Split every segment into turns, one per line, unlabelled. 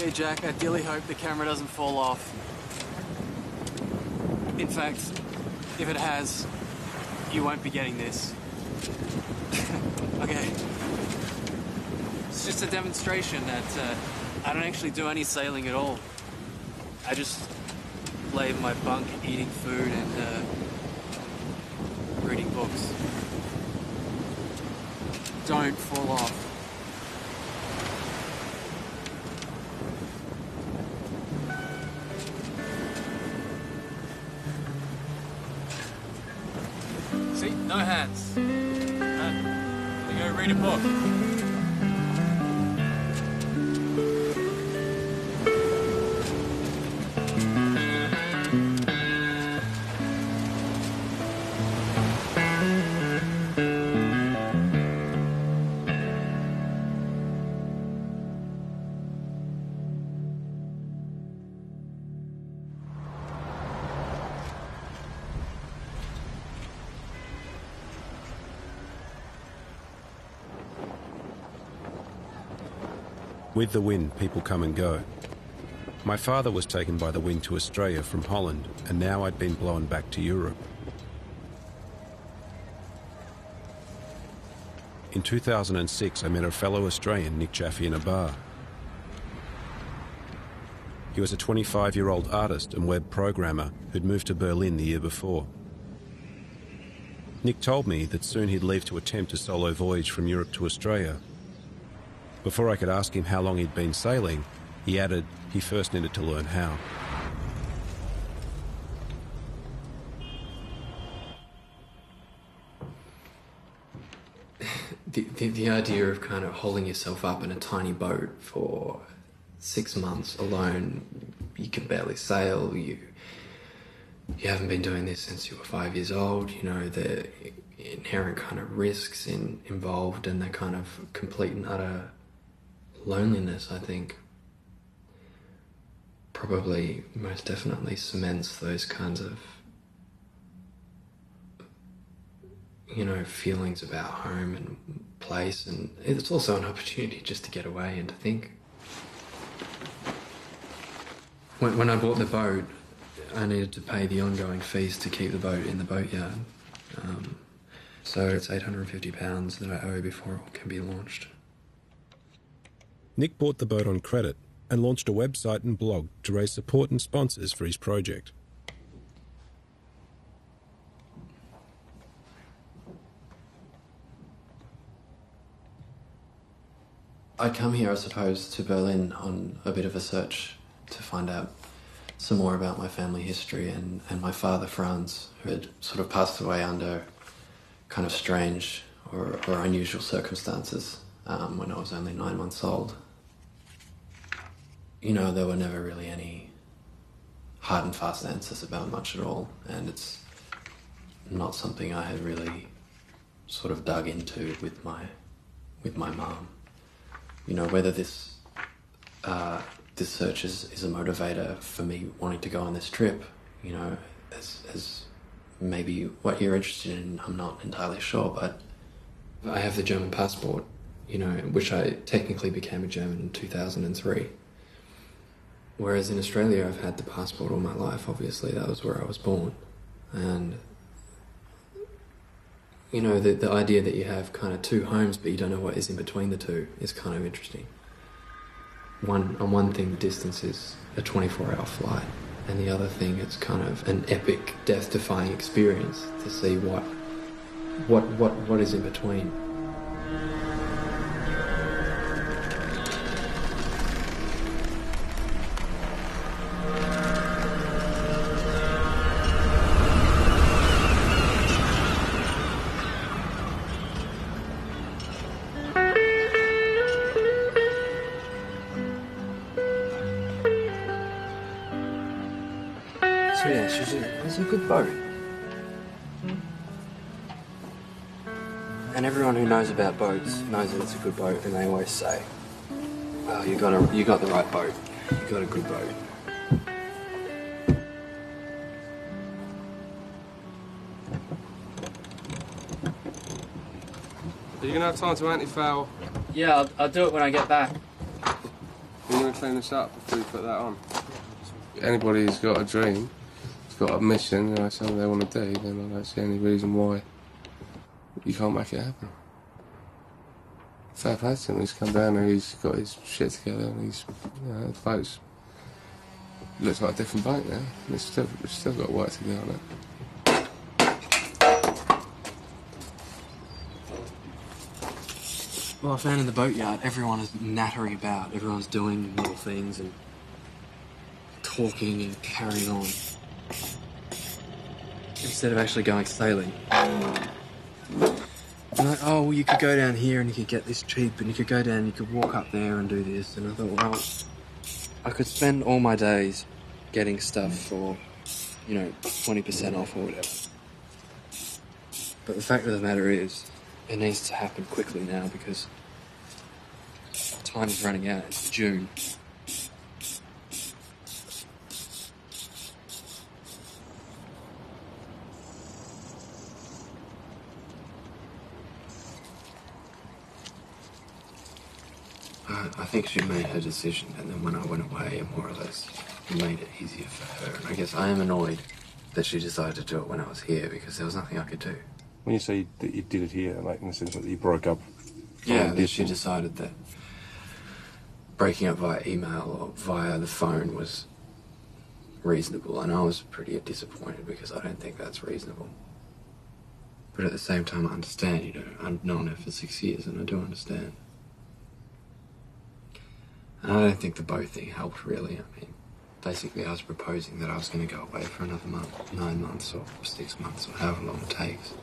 Okay, Jack, I ideally hope the camera doesn't fall off. In fact, if it has, you won't be getting this. Okay. It's just a demonstration that I don't actually do any sailing at all. I just lay in my bunk eating food and reading books. Don't fall off. See? No hands. I'm gonna go read a book.
With the wind, people come and go. My father was taken by the wind to Australia from Holland, and now I'd been blown back to Europe. In 2006, I met a fellow Australian, Nick Jaffe, in a bar. He was a 25-year-old artist and web programmer who'd moved to Berlin the year before. Nick told me that soon he'd leave to attempt a solo voyage from Europe to Australia. Before I could ask him how long he'd been sailing, he added he first needed to learn how.
The idea of kind of holding yourself up in a tiny boat for 6 months alone, you can barely sail, you haven't been doing this since you were 5 years old, you know, the inherent kind of risks involved and the kind of complete and utter loneliness, I think, probably most definitely cements those kinds of, you know, feelings about home and place, and it's also an opportunity just to get away and to think. When I bought the boat, I needed to pay the ongoing fees to keep the boat in the boatyard. So it's £850 that I owe before it can be launched.
Nick bought the boat on credit and launched a website and blog to raise support and sponsors for his project.
I'd come here, I suppose, to Berlin on a bit of a search to find out some more about my family history and my father, Franz, who had sort of passed away under kind of strange or unusual circumstances when I was only 9 months old. You know, there were never really any hard and fast answers about much at all, and it's not something I had really sort of dug into with my mum. You know, whether this search is a motivator for me wanting to go on this trip, you know, as maybe what you're interested in, I'm not entirely sure, but I have the German passport, you know, which I technically became a German in 2003. Whereas in Australia, I've had the passport all my life, obviously, that was where I was born. And, you know, the idea that you have kind of two homes, but you don't know what is in between the two is kind of interesting. On one thing, the distance is a 24-hour flight, and the other thing, it's kind of an epic, death-defying experience to see what is in between. So yeah, it's a good boat. And everyone who knows about boats knows that it's a good boat, and they always say, "Well, you got the right boat. You got a good boat."
Are you gonna have time to anti-foul?
Yeah, I'll do it when I get back.
You going to clean this up before you put that on? Anybody who's got a dream, has got a mission, you know, something they want to do, then I don't see any reason why you can't make it happen. Fair play to him, he's come down and he's got his shit together and he's, you know, the boat's looks like a different boat now. It's still got work to do on it.
Well, I found in the boatyard, everyone is nattering about. Everyone's doing little things and talking and carrying on. Instead of actually going sailing. I'm like, oh, well, you could go down here and you could get this cheap, and you could go down and you could walk up there and do this. And I thought, well, I could spend all my days getting stuff for, 20% off or whatever. But the fact of the matter is, it needs to happen quickly now because time is running out. It's June. I think she made her decision, and then when I went away, more or less, it made it easier for her. And I guess I am annoyed that she decided to do it when I was here because there was nothing I could do.
When you say that you did it here, like in the sense that you broke up...
Yeah, that she decided that breaking up via email or via the phone was reasonable, and I was pretty disappointed because I don't think that's reasonable. But at the same time, I understand, I've known her for 6 years, and I do understand. And I don't think the boat thing helped, really. I mean, basically I was proposing that I was going to go away for another month, 9 months or 6 months, or however long it takes.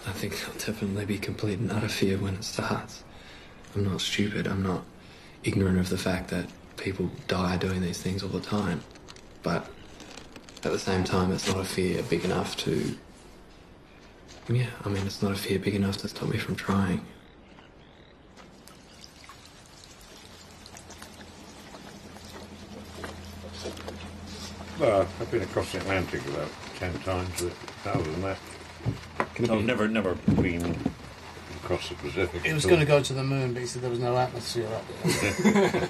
I think I'll definitely be complete and utter fear when it starts. I'm not stupid. I'm not ignorant of the fact that people die doing these things all the time. But at the same time, it's not a fear big enough to... Yeah, I mean, it's not a fear big enough to stop me from trying.
Well, I've been across the Atlantic about 10 times, but other than that, I've never been across the Pacific.
He was going to go to the moon, but he said there was no atmosphere up there.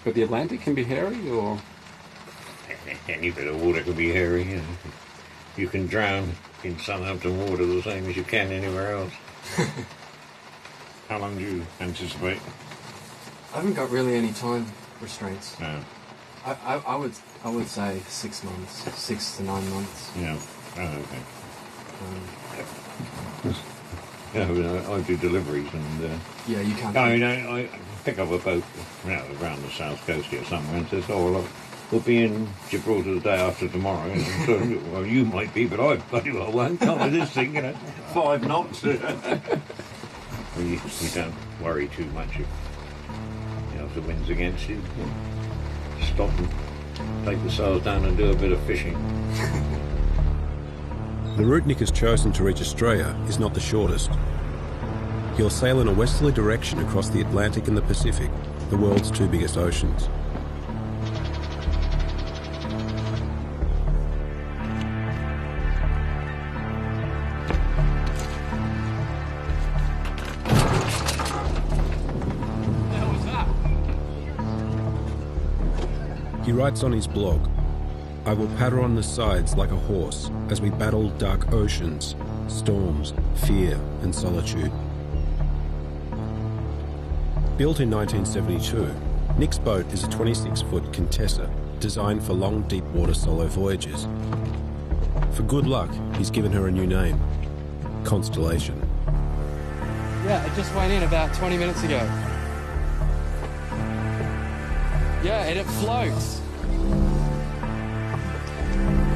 But the Atlantic can be hairy, or...?
Any bit of water can be hairy, you can drown in Southampton water the same as you can anywhere else. How long do you anticipate?
I haven't got really any time restraints.
No.
I would say 6 months, 6 to 9 months.
Yeah. Oh, okay. I do deliveries and...
yeah, you can't...
I pick up a boat around the south coast here somewhere and says, oh, well, we'll be in Gibraltar the day after tomorrow. And so, well, you might be, but I bloody well won't. Come with this thing, 5 knots. We don't worry too much if the wind's against you. Stop and take the sails down and do a bit of fishing.
The route Nick has chosen to reach Australia is not the shortest. He'll sail in a westerly direction across the Atlantic and the Pacific, the world's 2 biggest oceans. He writes on his blog, "I will patter on the sides like a horse as we battle dark oceans, storms, fear and solitude." Built in 1972, Nick's boat is a 26-foot Contessa designed for long deep water solo voyages. For good luck, he's given her a new name, Constellation.
Yeah, it just went in about 20 minutes ago. Yeah, and it floats.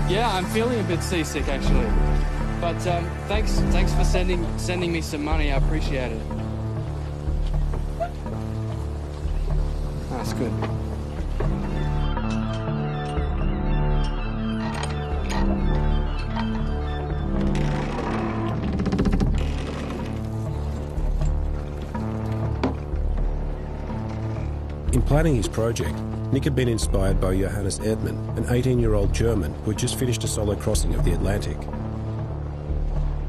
Yeah, I'm feeling a bit seasick actually. But thanks for sending me some money. I appreciate it. That's good.
In planning his project, Nick had been inspired by Johannes Erdmann, an 18-year-old German who had just finished a solo crossing of the Atlantic.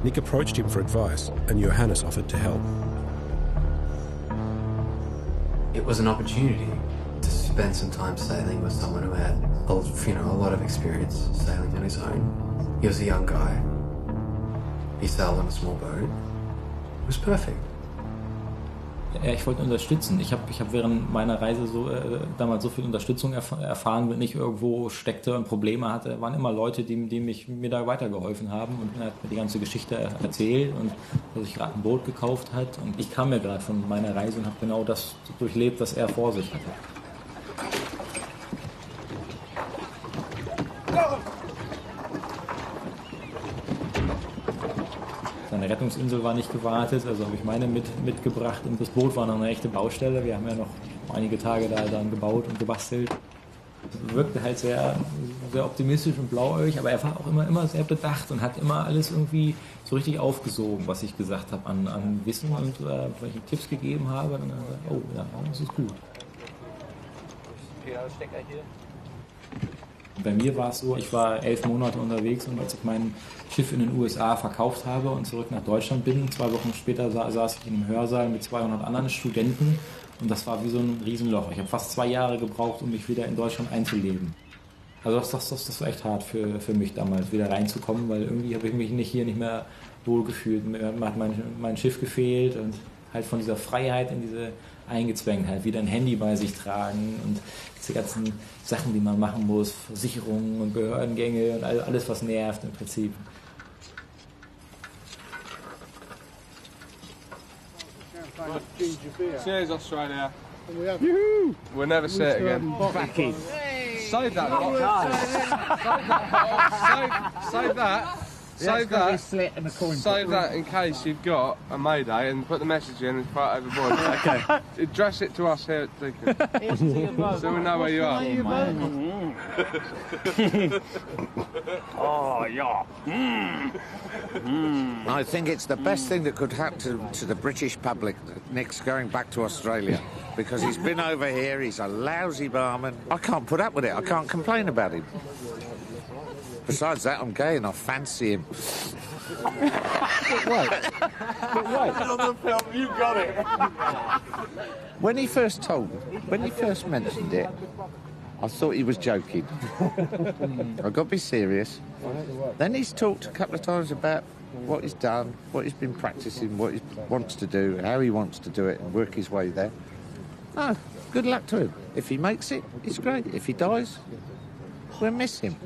Nick approached him for advice, and Johannes offered to help.
It was an opportunity to spend some time sailing with someone who had a lot of experience sailing on his own. He was a young guy. He sailed on a small boat. It was perfect.
Ja, ich wollte unterstützen. Ich hab während meiner Reise damals so viel Unterstützung erfahren, wenn ich irgendwo steckte und Probleme hatte. Waren immer Leute, die mir da weitergeholfen haben und er hat mir die ganze Geschichte erzählt und dass sich gerade ein Boot gekauft hat. Und ich kam ja gerade von meiner Reise und habe genau das durchlebt, was er vor sich hatte. Seine Rettungsinsel war nicht gewartet, also habe ich meine mitgebracht und das Boot war noch eine echte Baustelle. Wir haben ja noch einige Tage da dann gebaut und gebastelt. Er wirkte halt sehr, sehr optimistisch und blauäugig, aber er war auch immer sehr bedacht und hat immer alles irgendwie so richtig aufgesogen, was ich gesagt habe an Wissen und welche Tipps gegeben habe. Und dann hat er gesagt, oh ja, das ist gut. Stecker hier. Bei mir war es so, ich war 11 Monate unterwegs und als ich mein Schiff in den USA verkauft habe und zurück nach Deutschland bin, 2 Wochen später saß ich in einem Hörsaal mit 200 anderen Studenten und das war wie so ein Riesenloch. Ich habe fast 2 Jahre gebraucht, um mich wieder in Deutschland einzuleben. Also das war echt hart für mich damals, wieder reinzukommen, weil irgendwie habe ich mich nicht mehr wohl gefühlt. Mir hat mein Schiff gefehlt und halt von dieser Freiheit in diese Eingezwängtheit, wieder ein Handy bei sich tragen und diese ganzen Sachen, die man machen muss, Versicherungen und Behördengänge und alles, was nervt im Prinzip.
Cheers, Australia. We'll never say it again.
Backy.
Save that. Save that. Save that. Save that in case you've got a mayday and put the message in and throw it overboard. Okay. Address it to us here at Deacon. So we know where you are.
Oh, yeah. I think it's the best thing that could happen to the British public that Nick's going back to Australia. Because he's been over here, he's a lousy barman. I can't put up with it, I can't complain about him. Besides that, I'm gay and I fancy him.
Wait. On the film, you got it.
When he first mentioned it, I thought he was joking. I've got to be serious. Then he's talked a couple of times about what he's done, what he's been practising, what he wants to do, how he wants to do it and work his way there. Oh, good luck to him. If he makes it, it's great. If he dies, we'll miss him.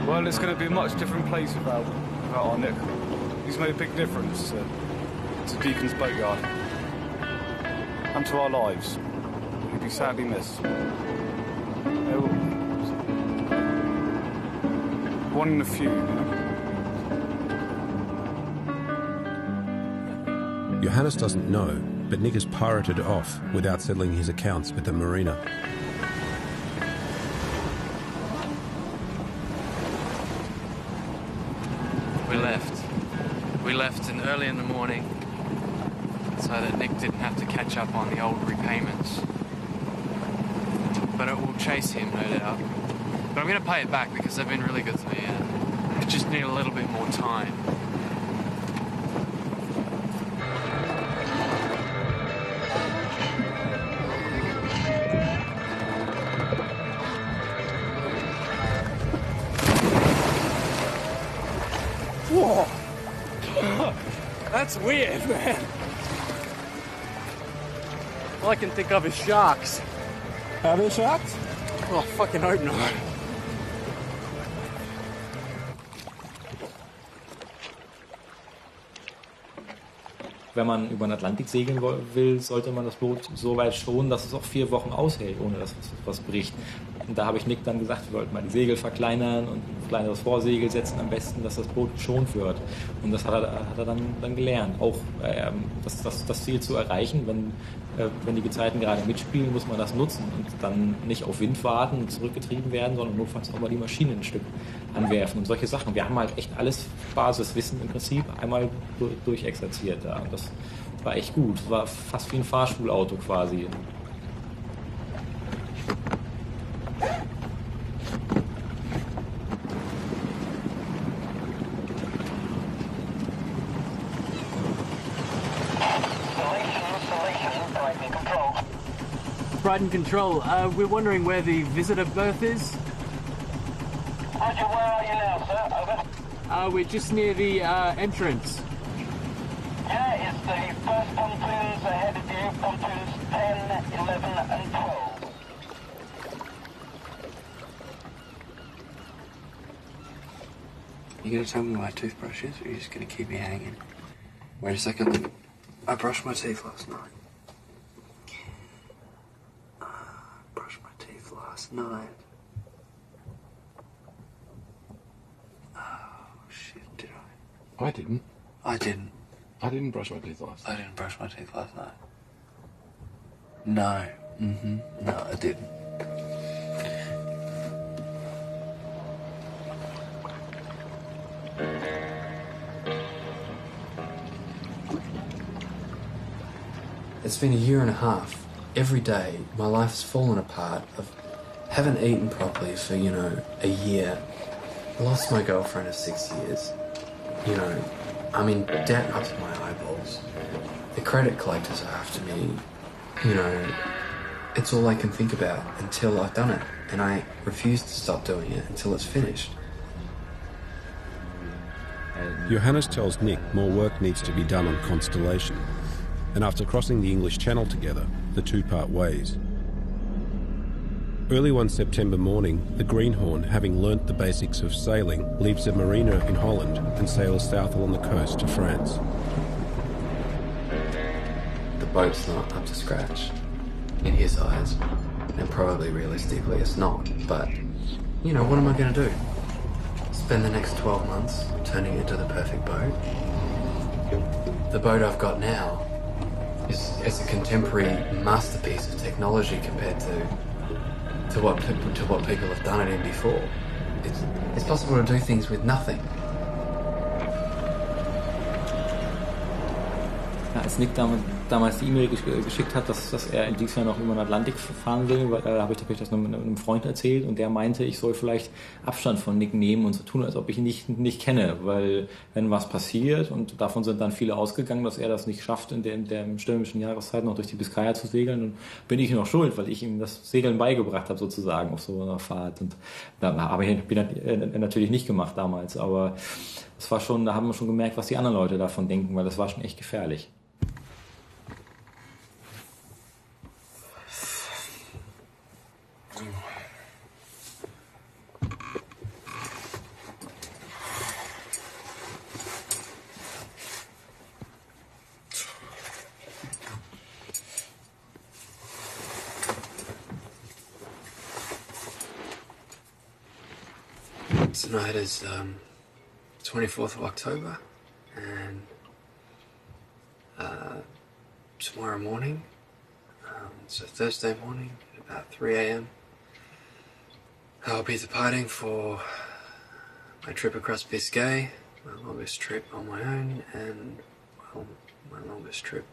Well, it's going to be a much different place without our Nick. He's made a big difference to Deacon's boatyard and to our lives. He'll be sadly missed. One in a few, you know?
Johannes doesn't know, but Nick has pirated off without settling his accounts with the marina.
We left early in the morning so that Nick didn't have to catch up on the old repayments. But it will chase him, no doubt. But I'm going to pay it back because they've been really good to me. I just need a little bit more time.
Whoa! That's weird, man. All I can think of is sharks. Are there sharks? Oh, I fucking hope not.
wenn man über den Atlantik segeln will, sollte man das Boot so weit schonen, dass es auch 4 Wochen aushält, ohne dass was bricht. Und da habe ich Nick dann gesagt, wir wollten mal die Segel verkleinern und ein kleineres Vorsegel setzen am besten, dass das Boot geschont wird. Und das hat er dann gelernt. Auch das Ziel zu erreichen, wenn die Gezeiten gerade mitspielen, muss man das nutzen und dann nicht auf Wind warten und zurückgetrieben werden, sondern notfalls auch mal die Maschine ein Stück anwerfen und solche Sachen. Wir haben halt echt alles Basiswissen im Prinzip einmal durchexerziert da. Und das war echt gut. Es war fast wie ein Fahrschulauto quasi.
Brighton Control, we're wondering where the visitor berth is.
Roger, where are you now, sir? Over.
We're just near the entrance.
Yeah, it's the first pontoons ahead of you, pontoons 10, 11 and 12.
You gonna tell me where my toothbrush is, or are you just gonna keep me hanging? Wait a second. I brushed my teeth last night. Brushed my teeth last night. Oh, shit, did I?
I didn't.
I didn't.
I didn't brush my teeth last night.
I didn't brush my teeth last night. No. No, I didn't. It's been a year and a half. Every day, my life has fallen apart. I haven't eaten properly for, a year. I lost my girlfriend of 6 years. I'm in debt up to my eyeballs. The credit collectors are after me. It's all I can think about until I've done it. And I refuse to stop doing it until it's finished.
Johannes tells Nick more work needs to be done on Constellation. And after crossing the English Channel together, the two part ways. Early one September morning, the Greenhorn, having learnt the basics of sailing, leaves the marina in Holland and sails south along the coast to France.
The boat's not up to scratch, in his eyes, and probably realistically it's not, but, what am I going to do? Spend the next 12 months turning it into the perfect boat? The boat I've got now is a contemporary masterpiece of technology compared to what people have done it in before. It's possible to do things with nothing.
Ja, als Nick damals die E-Mail geschickt hat, dass er dieses Jahr noch über den Atlantik fahren will, habe ich das noch einem Freund erzählt und der meinte, ich soll vielleicht Abstand von Nick nehmen und so tun, als ob ich ihn nicht kenne, weil wenn was passiert, und davon sind dann viele ausgegangen, dass er das nicht schafft, in der stürmischen Jahreszeit noch durch die Biskaya zu segeln, dann bin ich noch schuld, weil ich ihm das Segeln beigebracht habe sozusagen auf so einer Fahrt. Und da habe ich natürlich nicht gemacht damals, aber es war schon, da haben wir schon gemerkt, was die anderen Leute davon denken, weil das war schon echt gefährlich.
Tonight is 24th of October, and tomorrow morning, so Thursday morning, at about 3 a.m, I'll be departing for my trip across Biscay, my longest trip on my own, and, well, my longest trip.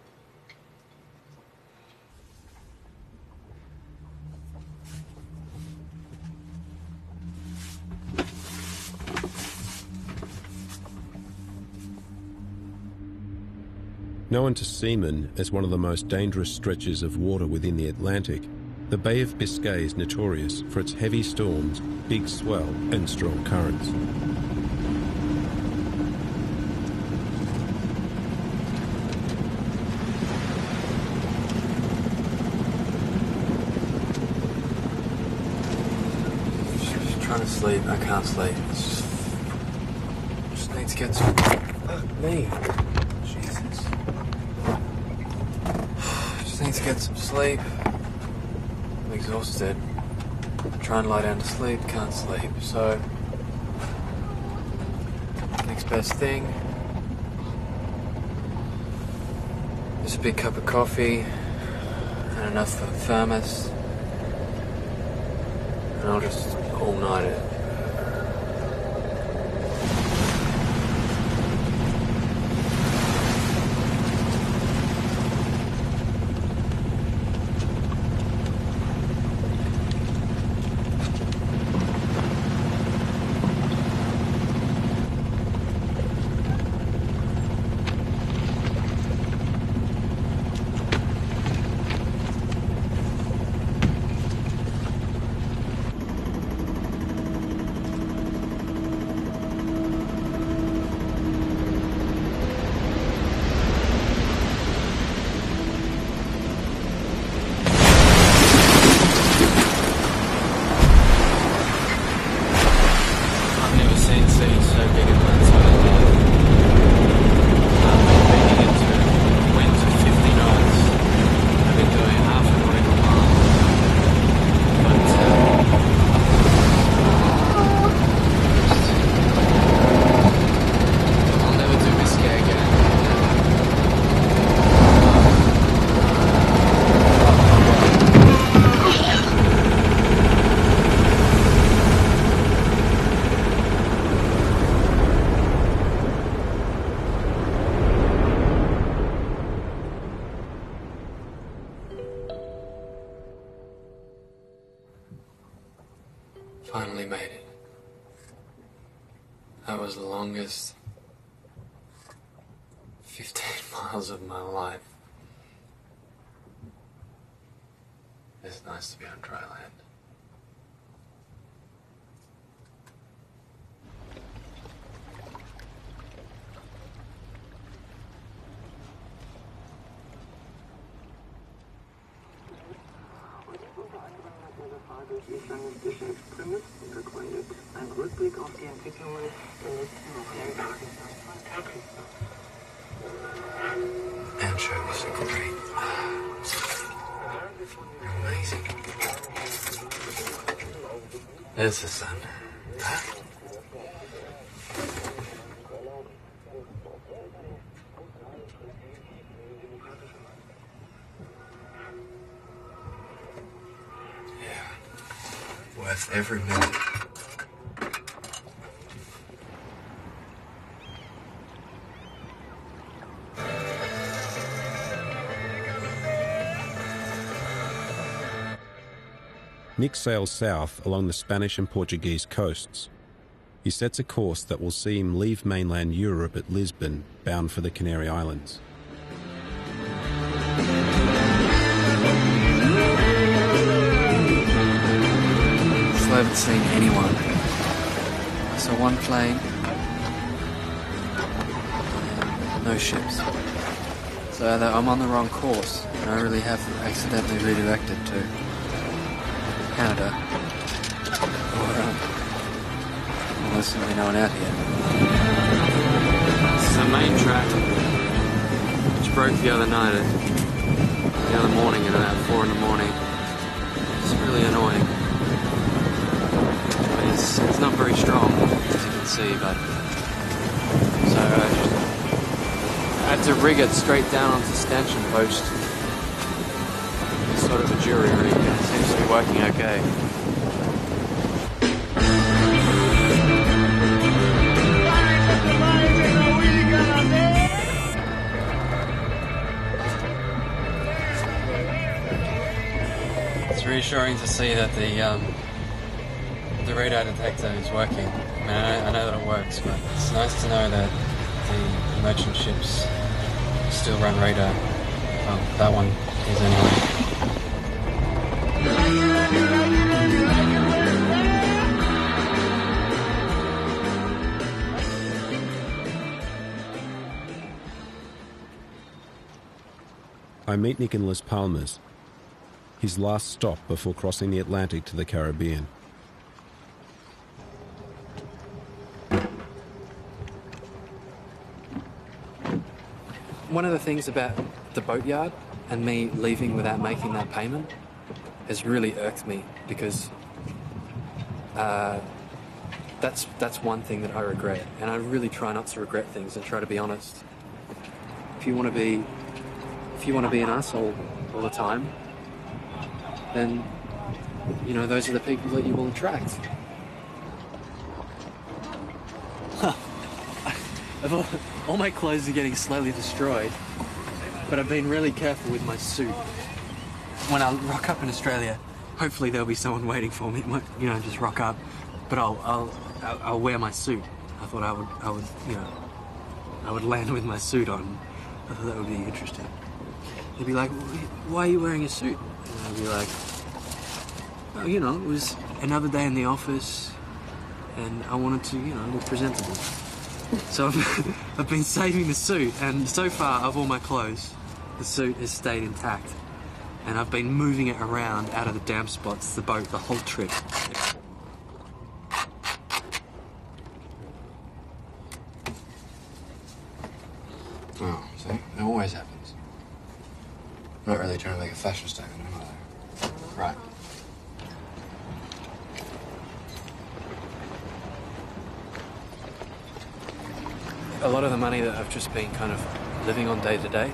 Known to seamen as one of the most dangerous stretches of water within the Atlantic, the Bay of Biscay is notorious for its heavy storms, big swell and strong currents.
Just trying to sleep, I can't sleep. Just need to get some... Fuck me. Jesus. Just need to get some sleep. I'm exhausted. Try and lie down to sleep, can't sleep, so... Next best thing... Just a big cup of coffee, and enough for a thermos. And I'll just all-night it. Finally made it. That was the longest 15 miles of my life. It's nice to be on dry land. Anchovies are great. Amazing. There's the sun. Yeah. Worth every minute.
Nick sails south along the Spanish and Portuguese coasts. He sets a course that will see him leave mainland Europe at Lisbon, bound for the Canary Islands.
Still haven't seen anyone. I saw one plane. No ships. So either I'm on the wrong course and I really have accidentally redirected to Canada, or there's simply no one out here. This is the main track, which broke the other night the other morning at about 4 in the morning. It's really annoying. It's not very strong, as you can see, but so I had to rig it straight down onto stanchion post. It's sort of a jury rig. It seems to be working okay. It's reassuring to see that the radar detector is working. I mean, I know that it works, but it's nice to know that the merchant ships still run radar. Well, that one is anyway.
I meet Nick in Las Palmas, his last stop before crossing the Atlantic to the Caribbean.
One of the things about the boatyard
and me leaving without making that payment has really irked me, because that's one thing that I regret, and I really try not to regret things and try to be honest. If you want to be an asshole all the time, then you know those are the people that you will attract. All my clothes are getting slowly destroyed, but I've been really careful with my suit. When I rock up in Australia, hopefully there'll be someone waiting for me. You know, just rock up, but I'll wear my suit. I thought I would, you know, I would land with my suit on. I thought that would be interesting. They'd be like, "Why are you wearing a suit?" And I'd be like, "Well, you know, it was another day in the office, and I wanted to, you know, look presentable." So I've been saving the suit, and so far of all my clothes, the suit has stayed intact. And I've been moving it around out of the damp spots, the boat, the whole trip.
Oh, see? It always happens. I'm not really trying to make a fashion statement, am I? Right.
A lot of the money that I've just been kind of living on day to day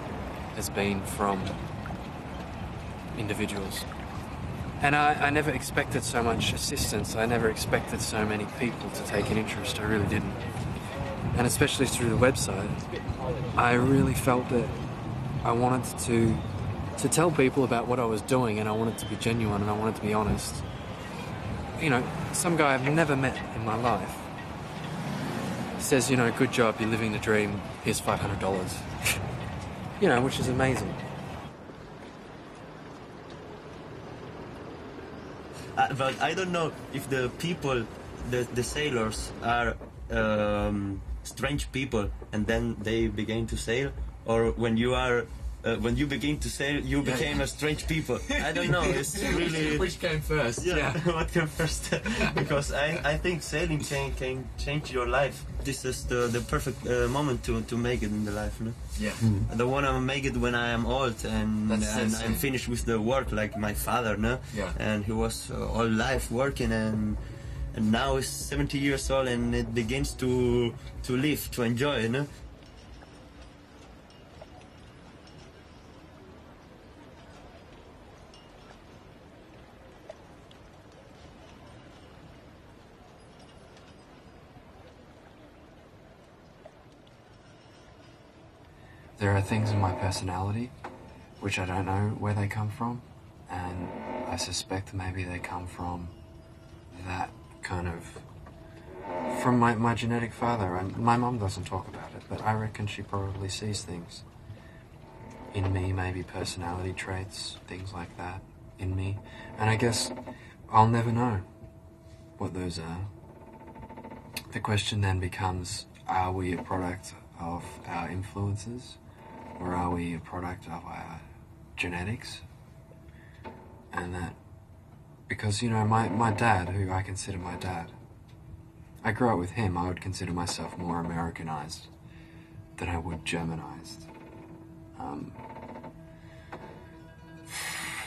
has been from individuals. And I never expected so much assistance. I never expected so many people to take an interest. I really didn't. And especially through the website, I really felt that I wanted to tell people about what I was doing, and I wanted to be genuine, and I wanted to be honest. You know, some guy I've never met in my life says, you know, "Good job, you're living the dream, here's $500. You know, which is amazing.
But I don't know if the people, the sailors are strange people, and then they begin to sail, or when you begin to sail, you became a strange people. I don't know. It's really
which came first?
Yeah, what came first? Because I think sailing can change your life. This is the perfect moment to make it in the life, no?
Yeah.
I don't want to make it when I am old and I'm finished with the work, like my father, no?
Yeah.
And he was all life working, and now he's 70 years old, and it begins to live, to enjoy, no?
There are things in my personality which I don't know where they come from, and I suspect maybe they come from that kind of... from my genetic father. And my mum doesn't talk about it, but I reckon she probably sees things in me, maybe personality traits, things like that in me. And I guess I'll never know what those are. The question then becomes, are we a product of our influences? Or are we a product of our genetics? And that, because, you know, my dad, who I consider my dad, I grew up with him, I would consider myself more Americanized than I would Germanized.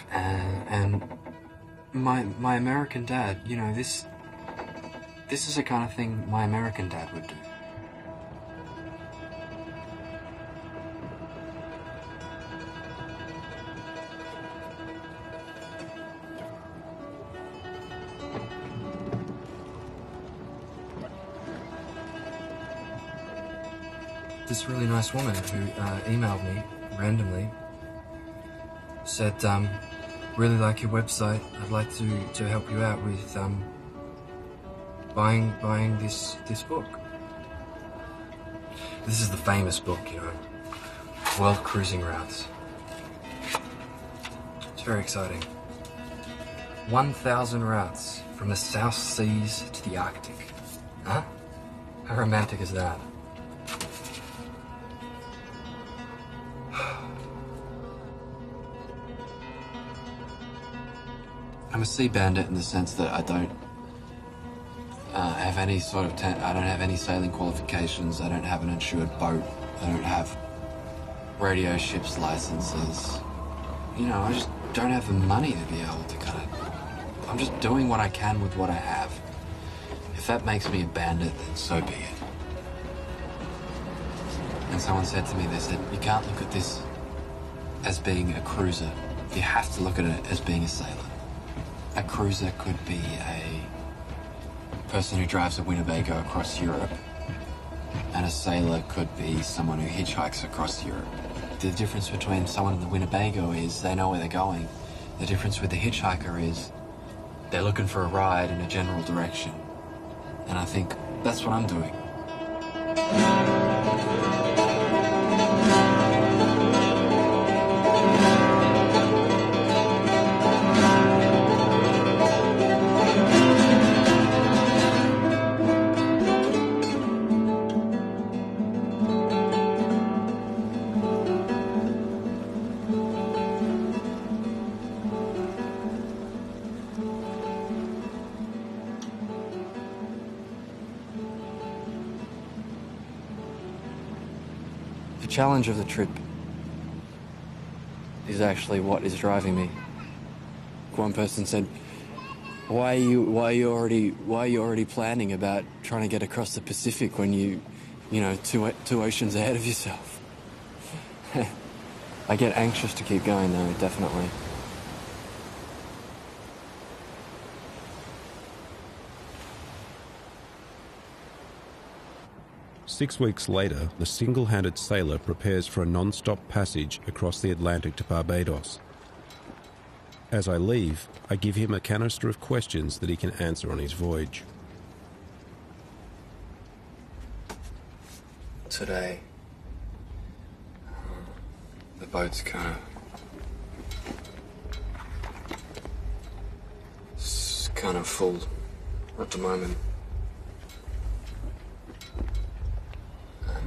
And my American dad, you know, this is the kind of thing my American dad would do. This really nice woman who emailed me randomly said, really like your website, I'd like to help you out with buying this book. This is the famous book, you know, World Cruising Routes. It's very exciting. 1,000 routes from the South Seas to the Arctic. Huh? How romantic is that? I'm a sea bandit in the sense that I don't have any sort of I don't have any sailing qualifications. I don't have an insured boat. I don't have radio ships licenses. you know, I just don't have the money to be able to kind of... I'm just doing what I can with what I have. If that makes me a bandit, then so be it. And someone said to me, they said, you can't look at this as being a cruiser. You have to look at it as being a sailor. A cruiser could be a person who drives a Winnebago across Europe, and a sailor could be someone who hitchhikes across Europe. The difference between someone in the Winnebago is they know where they're going. The difference with the hitchhiker is they're looking for a ride in a general direction. And I think that's what I'm doing. The challenge of the trip is actually what is driving me. One person said, why are you already planning about trying to get across the Pacific when you know, two oceans ahead of yourself? I get anxious to keep going though, definitely.
Six weeks later, the single-handed sailor prepares for a non-stop passage across the Atlantic to Barbados. As I leave, I give him a canister of questions that he can answer on his voyage.
Today, the boat's kind of full at the moment.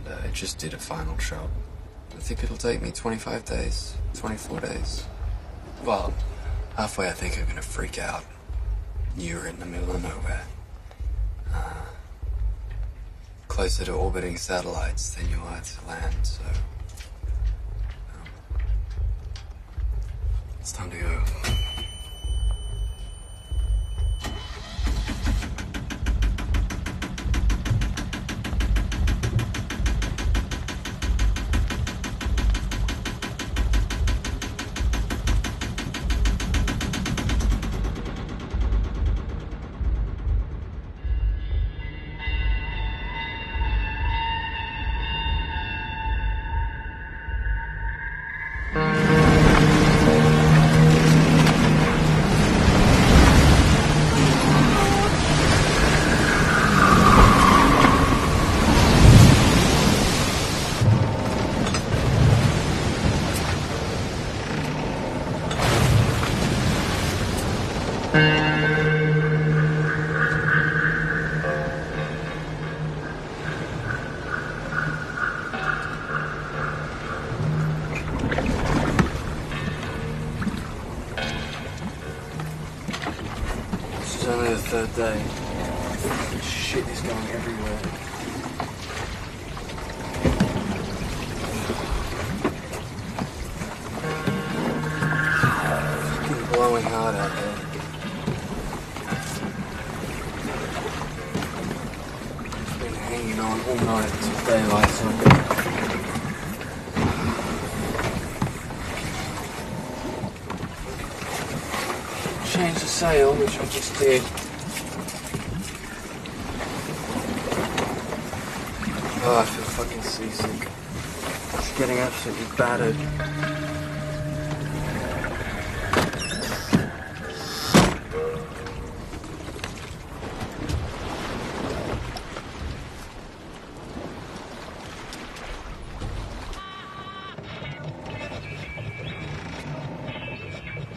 I just did a final job. I think it'll take me 25 days, 24 days. Well, halfway I think I'm gonna freak out. You're in the middle of nowhere. Closer to orbiting satellites than you are to land, so... it's time to go. It's only the third day. Shit is going everywhere. Fucking blowing hard out there. It's been hanging on all night until daylight, so change the sail, which I just did. Oh, I feel fucking seasick. It's getting absolutely battered.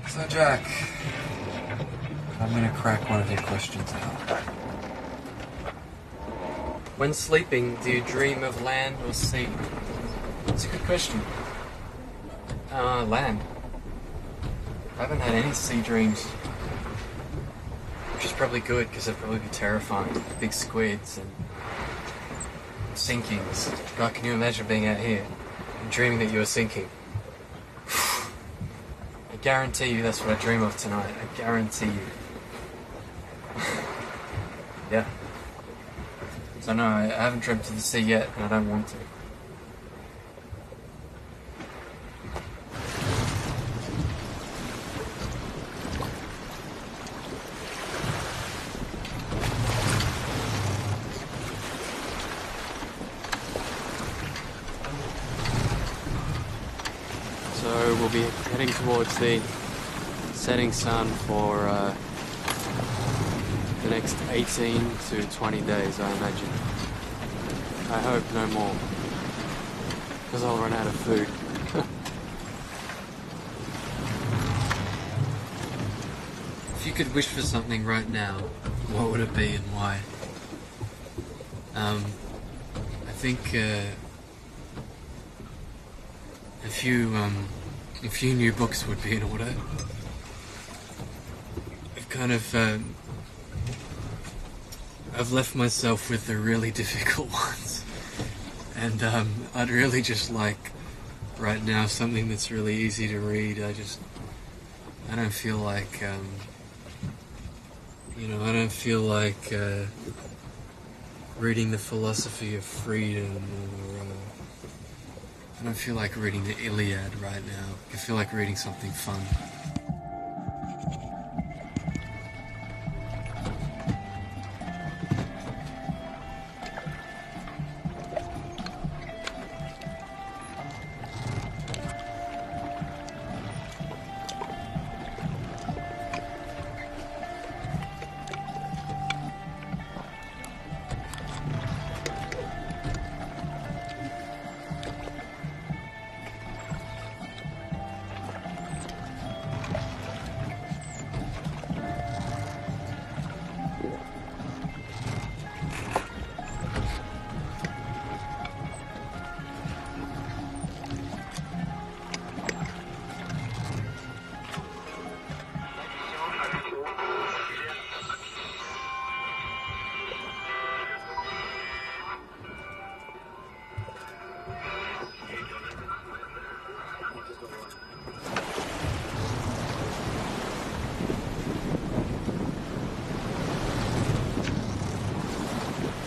So, Jack, I'm gonna crack one of your questions out. When sleeping, do you dream of land or sea? That's a good question. Land. I haven't had any sea dreams. Which is probably good, because they'd probably be terrifying. Big squids and sinkings. God, can you imagine being out here and dreaming that you were sinking?
guarantee you that's what I dream of tonight. I guarantee you. Yeah. So no, I haven't dreamt of the sea yet, and I don't want to. So we'll be heading towards the setting sun for the next 18 to 20 days, I imagine. I hope no more, because I'll run out of food. If you could wish for something right now, what would it be and why? I think a few new books would be in order. I've kind of I've left myself with the really difficult ones, and I'd really just like right now something that's really easy to read. I don't feel like I don't feel like reading the philosophy of freedom, or I don't feel like reading the Iliad right now. I feel like reading something fun.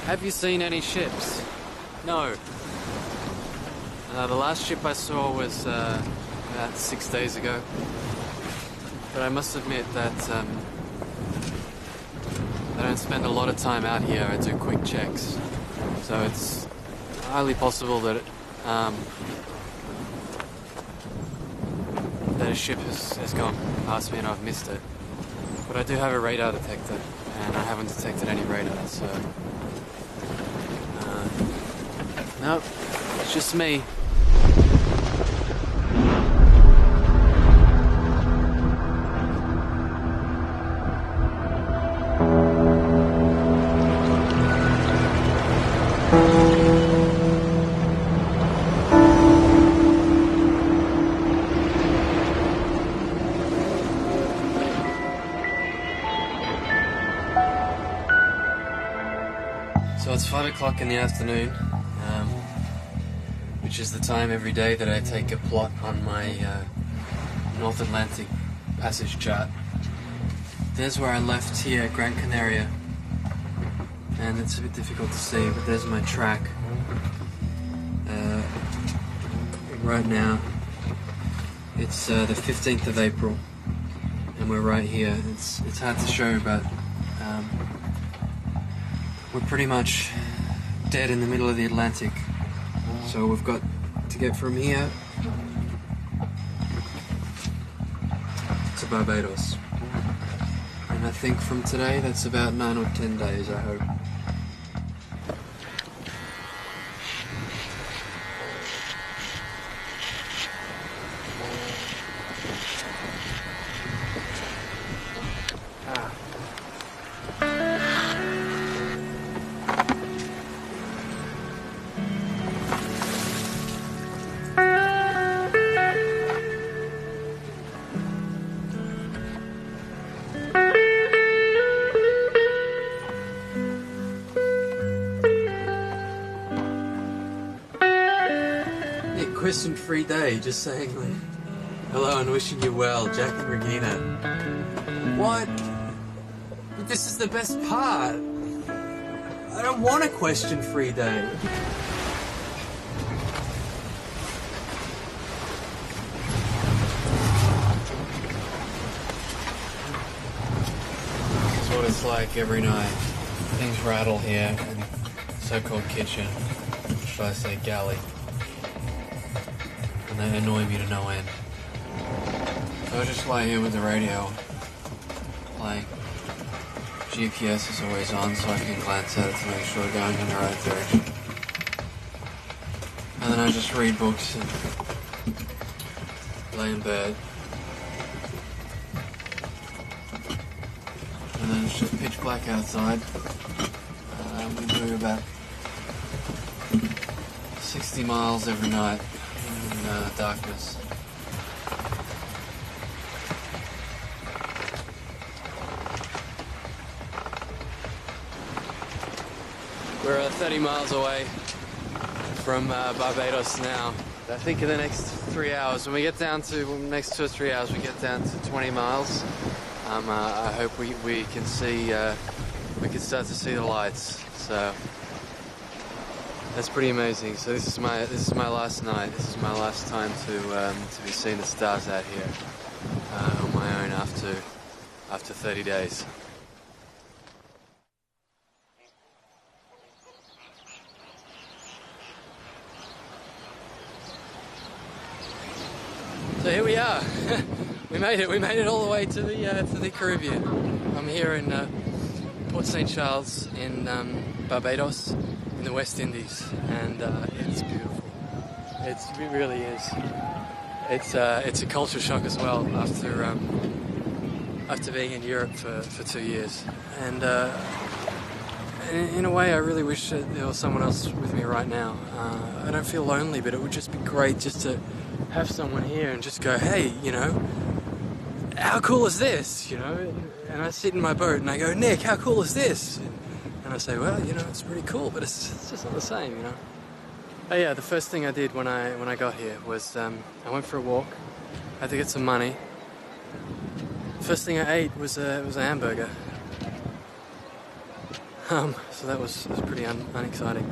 Have you seen any ships? No. The last ship I saw was about 6 days ago. But I must admit that I don't spend a lot of time out here. I do quick checks. So it's highly possible that that a ship has gone past me and I've missed it. But I do have a radar detector, and I haven't detected any radar, so... Nope, it's just me. So it's 5 o'clock in the afternoon, which is the time every day that I take a plot on my North Atlantic passage chart. There's where I left here at Gran Canaria, and it's a bit difficult to see, but there's my track. Right now, it's the 15th of April, and we're right here. It's hard to show, but we're pretty much dead in the middle of the Atlantic. So we've got to get from here to Barbados. And I think from today that's about 9 or 10 days, I hope. Question-free day, just saying, like, Hello and wishing you well, Jack and Regina. What? But this is the best part. I don't want a question-free day. This is what it's like every night. Things rattle here in the so-called kitchen. Or should I say galley? And they annoy me to no end. So I just lie here with the radio playing. GPS is always on, so I can glance at it to make sure we're going in the right direction. And then I just read books and lay in bed. And then it's just pitch black outside. We do about 60 miles every night in darkness. We're 30 miles away from Barbados now. I think in the next 3 hours, when we get down to the next 2 or 3 hours, we get down to 20 miles. I hope we can see, we can start to see the lights. So that's pretty amazing. So this is my last night. This is my last time to be seeing the stars out here on my own after 30 days. So here we are. We made it. We made it all the way to the Caribbean. I'm here in Port St. Charles in Barbados, in the West Indies, and it's beautiful. It really is. It's a culture shock as well after being in Europe for 2 years, and in a way I really wish that there was someone else with me right now. I don't feel lonely, but it would just be great just to have someone here and just go, hey, you know, how cool is this, you know? And I sit in my boat and I go, Nick, how cool is this? And I say, well, you know, it's pretty cool, but it's just not the same, you know? Oh yeah, the first thing I did when I got here was I went for a walk. I had to get some money. First thing I ate was a hamburger. So that was pretty unexciting.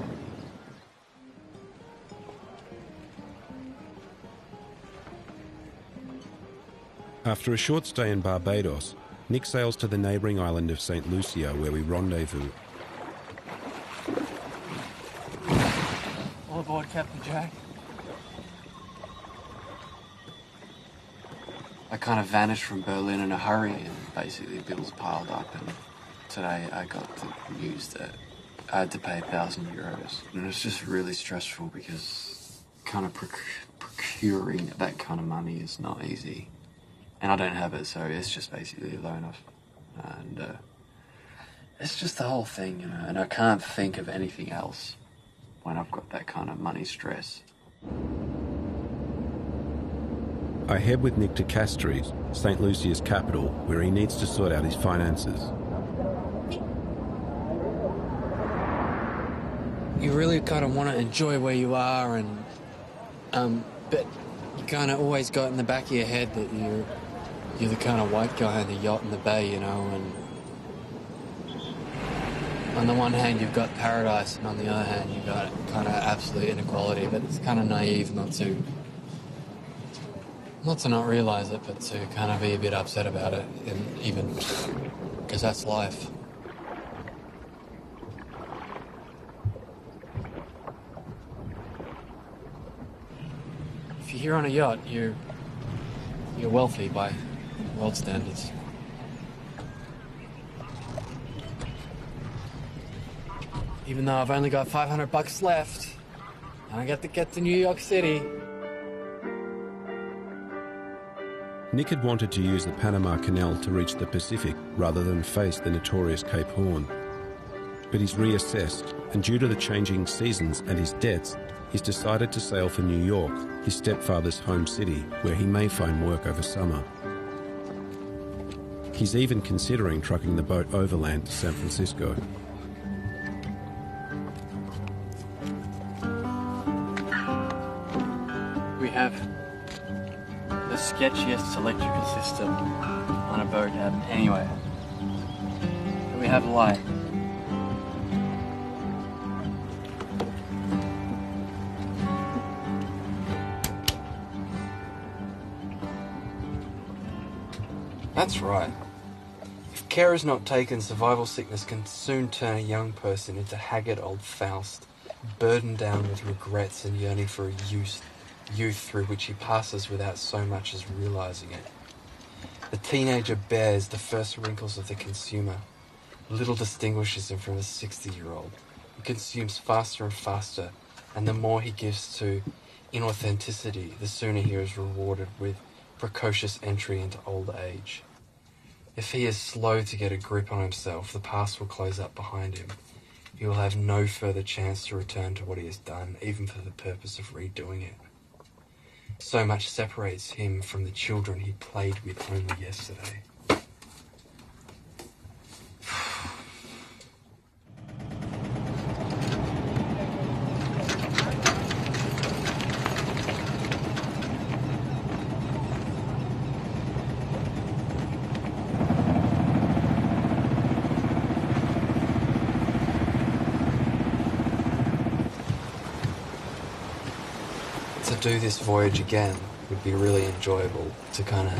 After a short stay in Barbados, Nick sails to the neighbouring island of St. Lucia, where we rendezvous.
All aboard, Captain Jack. I kind of vanished from Berlin in a hurry, and basically bills piled up, and today I got the news that I had to pay €1,000. And it's just really stressful because kind of procuring that kind of money is not easy. And I don't have it, so it's just basically a loan off. And it's just the whole thing, you know, and I can't think of anything else when I've got that kind of money stress.
I head with Nick to Castries, St. Lucia's capital, where he needs to sort out his finances.
You really kind of want to enjoy where you are, and but you kind of always got in the back of your head that you're the kind of white guy on the yacht in the bay, you know, and on the one hand you've got paradise, and on the other hand you've got kind of absolute inequality, but it's kind of naive not to not realize it, but to kind of be a bit upset about it, and even because that's life. If you're here on a yacht, you're wealthy by world standards. Even though I've only got $500 left, and I got to get to New York City.
Nick had wanted to use the Panama Canal to reach the Pacific rather than face the notorious Cape Horn. But he's reassessed, and due to the changing seasons and his debts, he's decided to sail for New York, his stepfather's home city, where he may find work over summer. He's even considering trucking the boat overland to San Francisco.
We have the sketchiest electrical system on a boat anyway. We have light.
That's right. If care is not taken, survival sickness can soon turn a young person into haggard old Faust, burdened down with regrets and yearning for a youth through which he passes without so much as realizing it. The teenager bears the first wrinkles of the consumer. Little distinguishes him from a 60-year-old who consumes faster and faster, and the more he gives to inauthenticity, the sooner he is rewarded with precocious entry into old age. If he is slow to get a grip on himself, the past will close up behind him. He will have no further chance to return to what he has done, even for the purpose of redoing it. So much separates him from the children he played with only yesterday. To do this voyage again would be really enjoyable, to kind of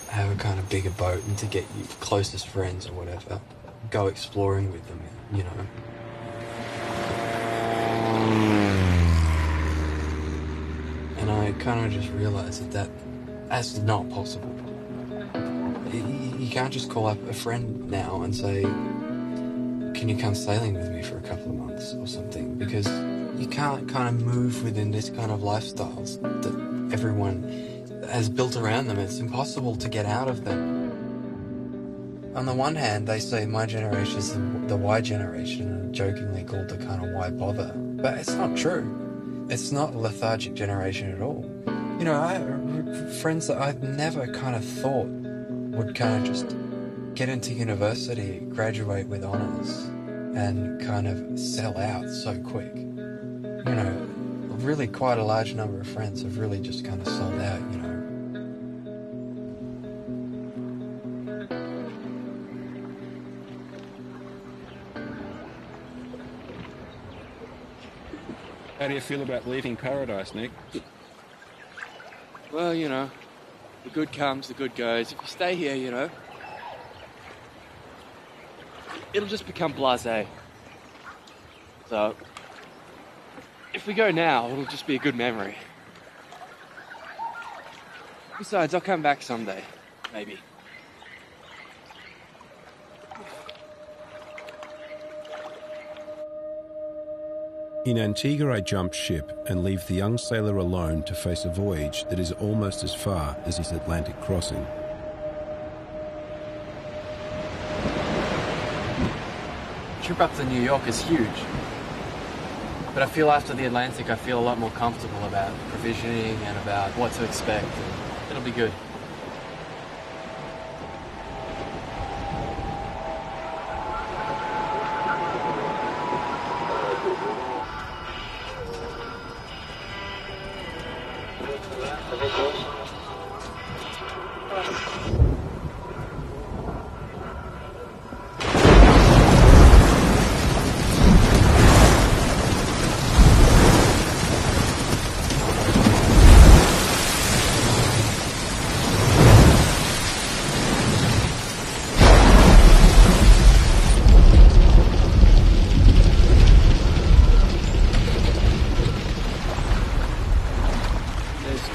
have a kind of bigger boat and to get your closest friends or whatever, go exploring with them, you know. And I kind of just realised that that's not possible. You can't just call up a friend now and say, can you come sailing with me for a couple of months or something, because you can't kind of move within this kind of lifestyles that everyone has built around them. It's impossible to get out of them. On the one hand, they say my generation is the Y generation, and jokingly called the kind of why bother. But it's not true. It's not a lethargic generation at all. You know, I have friends that I've never kind of thought would kind of just get into university, graduate with honours, and kind of sell out so quick. You know, really quite a large number of friends have really just kind of sold out, you know.
How do you feel about leaving paradise, Nick?
Well, you know, the good comes, the good goes. If you stay here, you know, it'll just become blasé. So, if we go now, it'll just be a good memory. Besides, I'll come back someday, maybe.
In Antigua, I jump ship and leave the young sailor alone to face a voyage that is almost as far as his Atlantic crossing.
The trip up to New York is huge. But I feel after the Atlantic, I feel a lot more comfortable about provisioning and about what to expect. And it'll be good.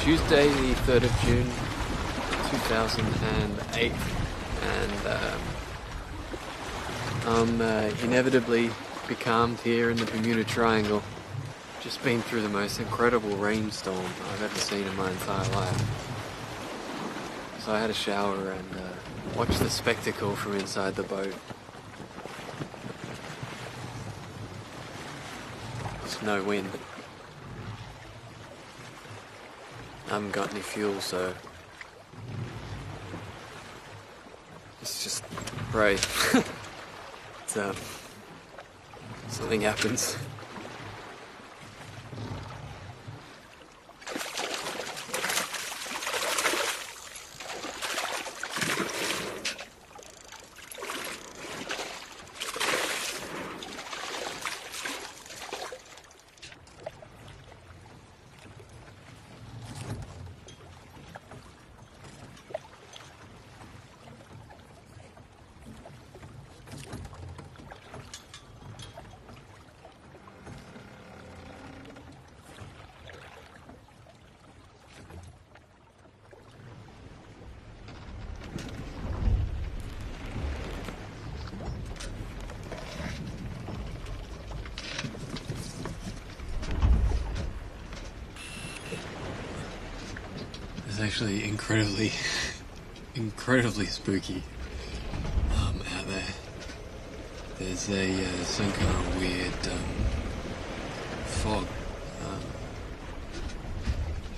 Tuesday, the 3rd of June, 2008, and I'm inevitably becalmed here in the Bermuda Triangle. Just been through the most incredible rainstorm I've ever seen in my entire life. So I had a shower and watched the spectacle from inside the boat. There's no wind. I haven't got any fuel, so it's just pray. Something happens.
actually incredibly spooky out there. There's some kind of weird fog. I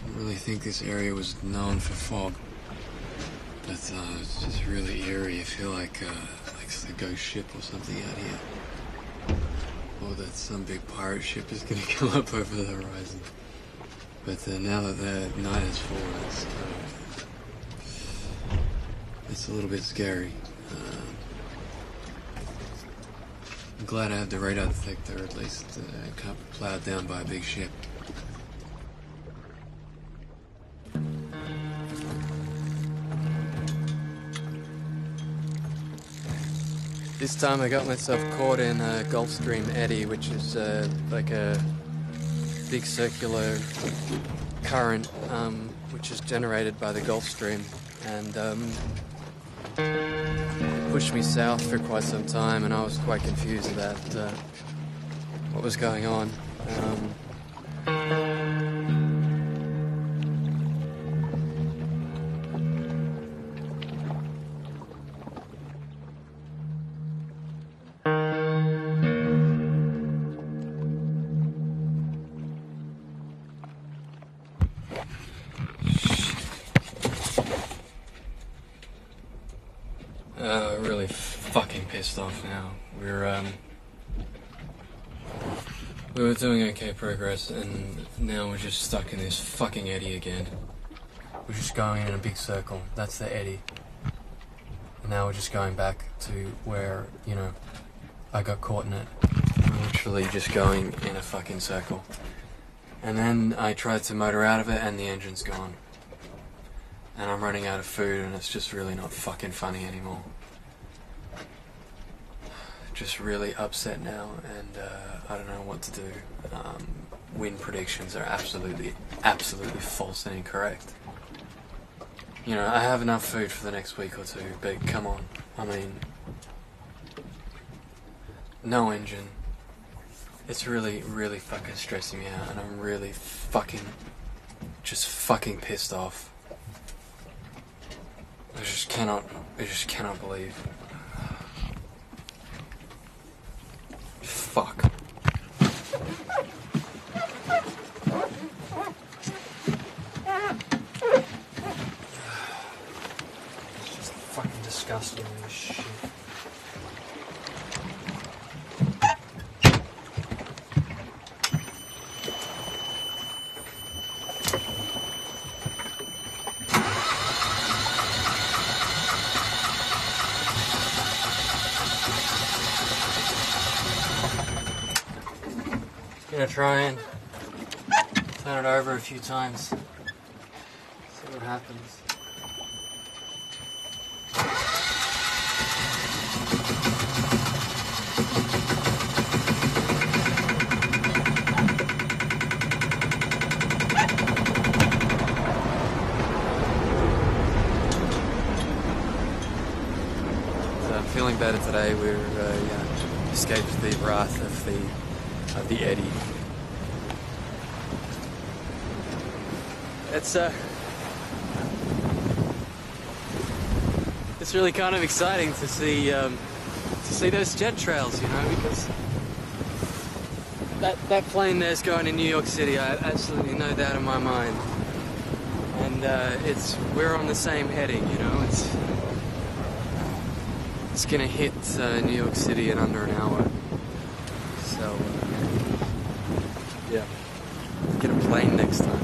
don't really think this area was known for fog, but it's just really eerie. I feel like a ghost ship or something out here, or that some big pirate ship is going to come up over the horizon. But now that the night has fallen, it's a little bit scary. I'm glad I have the radar detector, at least I can't be plowed down by a big ship. This time I got myself caught in a Gulf Stream eddy, which is like a big circular current which is generated by the Gulf Stream, and it pushed me south for quite some time, and I was quite confused about what was going on. Really fucking pissed off now. We were doing okay progress, and now we're just stuck in this fucking eddy again. We're just going in a big circle. That's the eddy. And now we're just going back to where, you know, I got caught in it. We're literally just going in a fucking circle. And then I tried to motor out of it, and the engine's gone. And I'm running out of food, and it's just really not fucking funny anymore. Just really upset now, and I don't know what to do. Wind predictions are absolutely false and incorrect. You know, I have enough food for the next week or two, but come on. I mean, no engine. It's really, really fucking stressing me out, and I'm really just fucking pissed off. I just cannot believe. Fuck. It's just fucking disgusting, this shit. Gonna try and turn it over a few times. See what happens. So I'm feeling better today. We're escaped the wrath of the eddy. It's really kind of exciting to see those jet trails, you know, because that plane there's going to New York City. I have absolutely no doubt in my mind, and we're on the same heading, you know. It's gonna hit New York City in under an hour. So yeah, get a plane next time.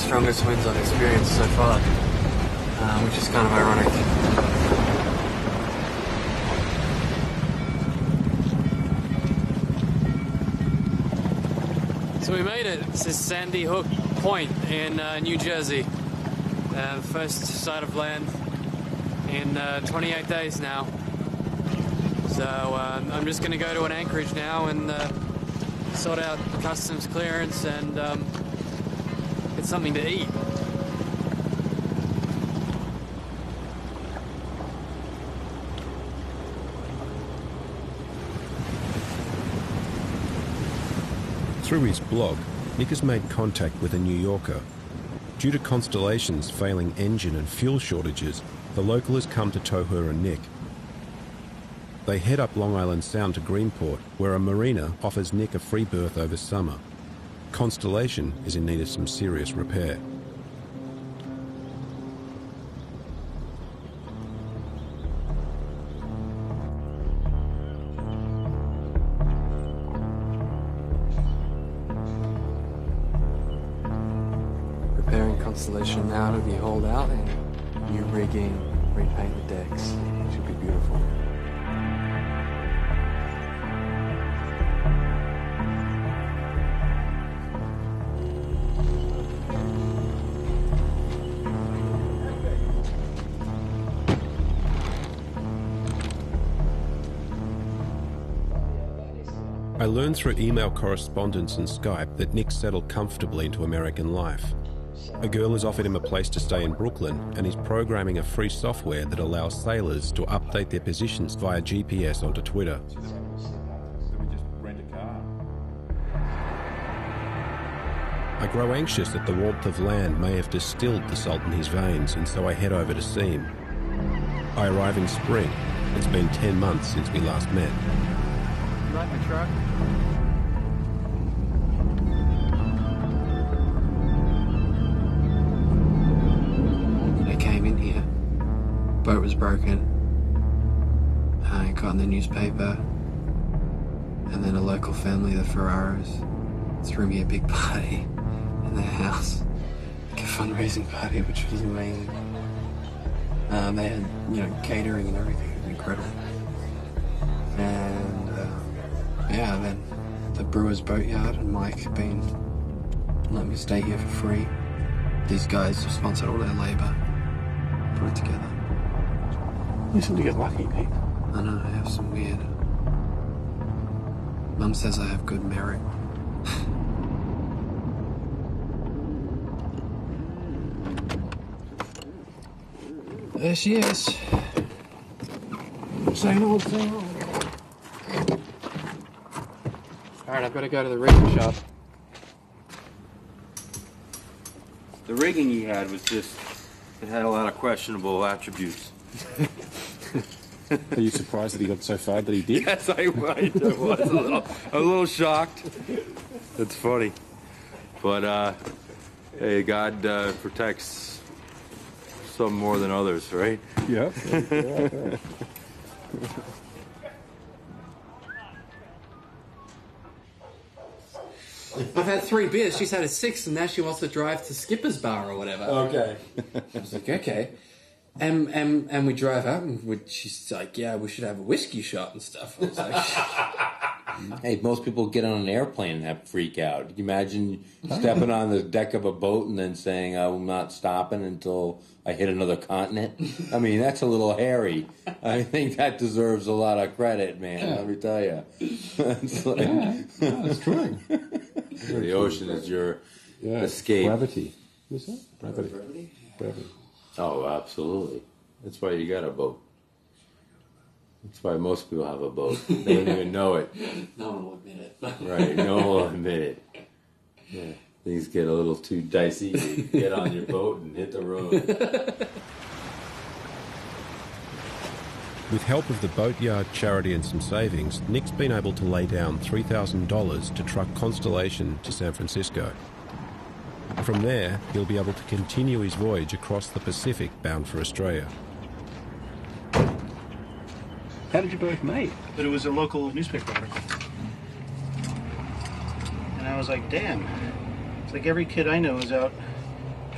strongest winds I've experienced so far, which is kind of ironic. So we made it. This is Sandy Hook Point in New Jersey. First sight of land in 28 days now. So I'm just going to go to an anchorage now and sort out customs clearance and get something to eat.
Through his blog, Nick has made contact with a New Yorker. Due to Constellation's failing engine and fuel shortages, the local has come to tow her and Nick. They head up Long Island Sound to Greenport, where a marina offers Nick a free berth over summer. Constellation is in need of some serious repair.
Preparing Constellation now to be hauled out and new rigging, repaint the decks. It should be beautiful.
I learned through email correspondence and Skype that Nick settled comfortably into American life. A girl has offered him a place to stay in Brooklyn, and he's programming a free software that allows sailors to update their positions via GPS onto Twitter. I grow anxious that the warmth of land may have distilled the salt in his veins, and so I head over to see him. I arrive in spring. It's been 10 months since we last met.
You like my truck?
I came in here. Boat was broken. I got in the newspaper. And then a local family, the Ferraros, threw me a big party in their house. Like a fundraising party, which was amazing. They had, catering and everything. It was incredible. And yeah, then the Brewers Boatyard and Mike have been letting me stay here for free. These guys have sponsored all their labour, put it together.
You seem to get lucky, Pete.
I know, I have some weird. Mum says I have good merit. There she is. Same old. Alright, I've got to go to the rigging shop.
The rigging he had was it had a lot of questionable attributes.
Are you surprised that he got so far that he did?
Yes, I was a little shocked. That's funny. But, hey, God protects some more than others, right?
Yeah.
I've had 3 beers, she's had a 6, and now she wants to drive to Skipper's Bar or whatever.
Okay.
I was like, okay. And we drive out, and she's like, yeah, we should have a whiskey shot and stuff. I was like...
Hey, most people get on an airplane and have freak out. Can you imagine stepping on the deck of a boat and then saying, I'm not stopping until I hit another continent? I mean, that's a little hairy. I think that deserves a lot of credit, man, let me tell you. It's like,
that's true.
The ocean is your escape.
Gravity. Is that? Gravity.
Oh, absolutely. That's why you got a boat. That's why most people have a boat. They don't even know it.
No one will admit it.
Right, no one will admit it. Yeah, things get a little too dicey. You get on your boat and hit the road.
With help of the boatyard charity and some savings, Nick's been able to lay down $3,000 to truck Constellation to San Francisco. From there, he'll be able to continue his voyage across the Pacific bound for Australia.
How did you both meet?
But it was a local newspaper article. And I was like, damn. It's like every kid I know is out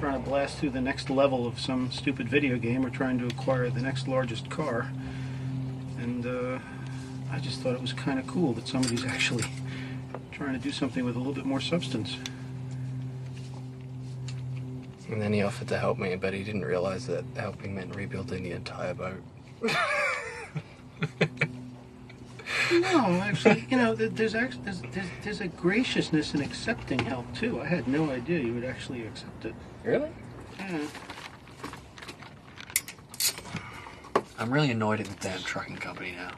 trying to blast through the next level of some stupid video game or trying to acquire the next largest car. And I just thought it was kind of cool that somebody's actually trying to do something with a little bit more substance.
And then he offered to help me, but he didn't realize that helping meant rebuilding the entire boat.
No, actually, you know, there's a graciousness in accepting help too. I had no idea you would actually accept it.
Really?
Yeah.
I'm really annoyed at the damn trucking company now.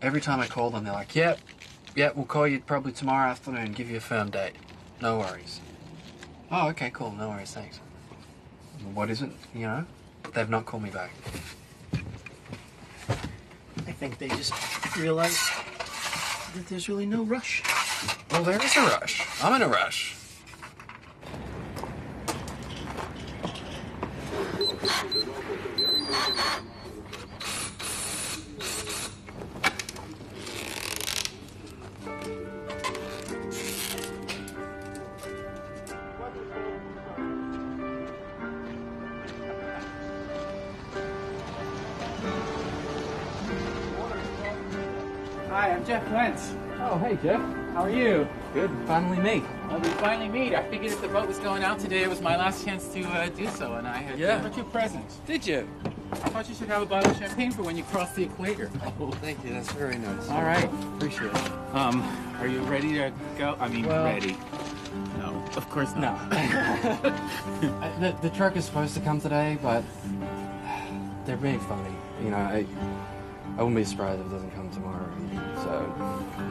Every time I call them, they're like, yep, we'll call you probably tomorrow afternoon, give you a firm date. No worries. Oh, okay, cool, no worries, thanks. What is it, you know? They've not called me back.
I think they just realized that there's really no rush.
Well, there is a rush. I'm in a rush.
Hi, I'm Jeff Wentz. Oh, hey, Jeff. How are you?
Good. Finally meet.
Well, we finally meet. I figured if the boat was going out today, it was my last chance to do so, and I had brought you a present.
Did you?
I thought you should have a bottle of champagne for when you cross the equator.
Oh, thank you. That's very nice.
All right.
Appreciate it.
Are you ready to go? I mean,
Well,
ready. No, of course not.
The truck is supposed to come today, but they're being funny. You know, I wouldn't be surprised if it doesn't come tomorrow. So,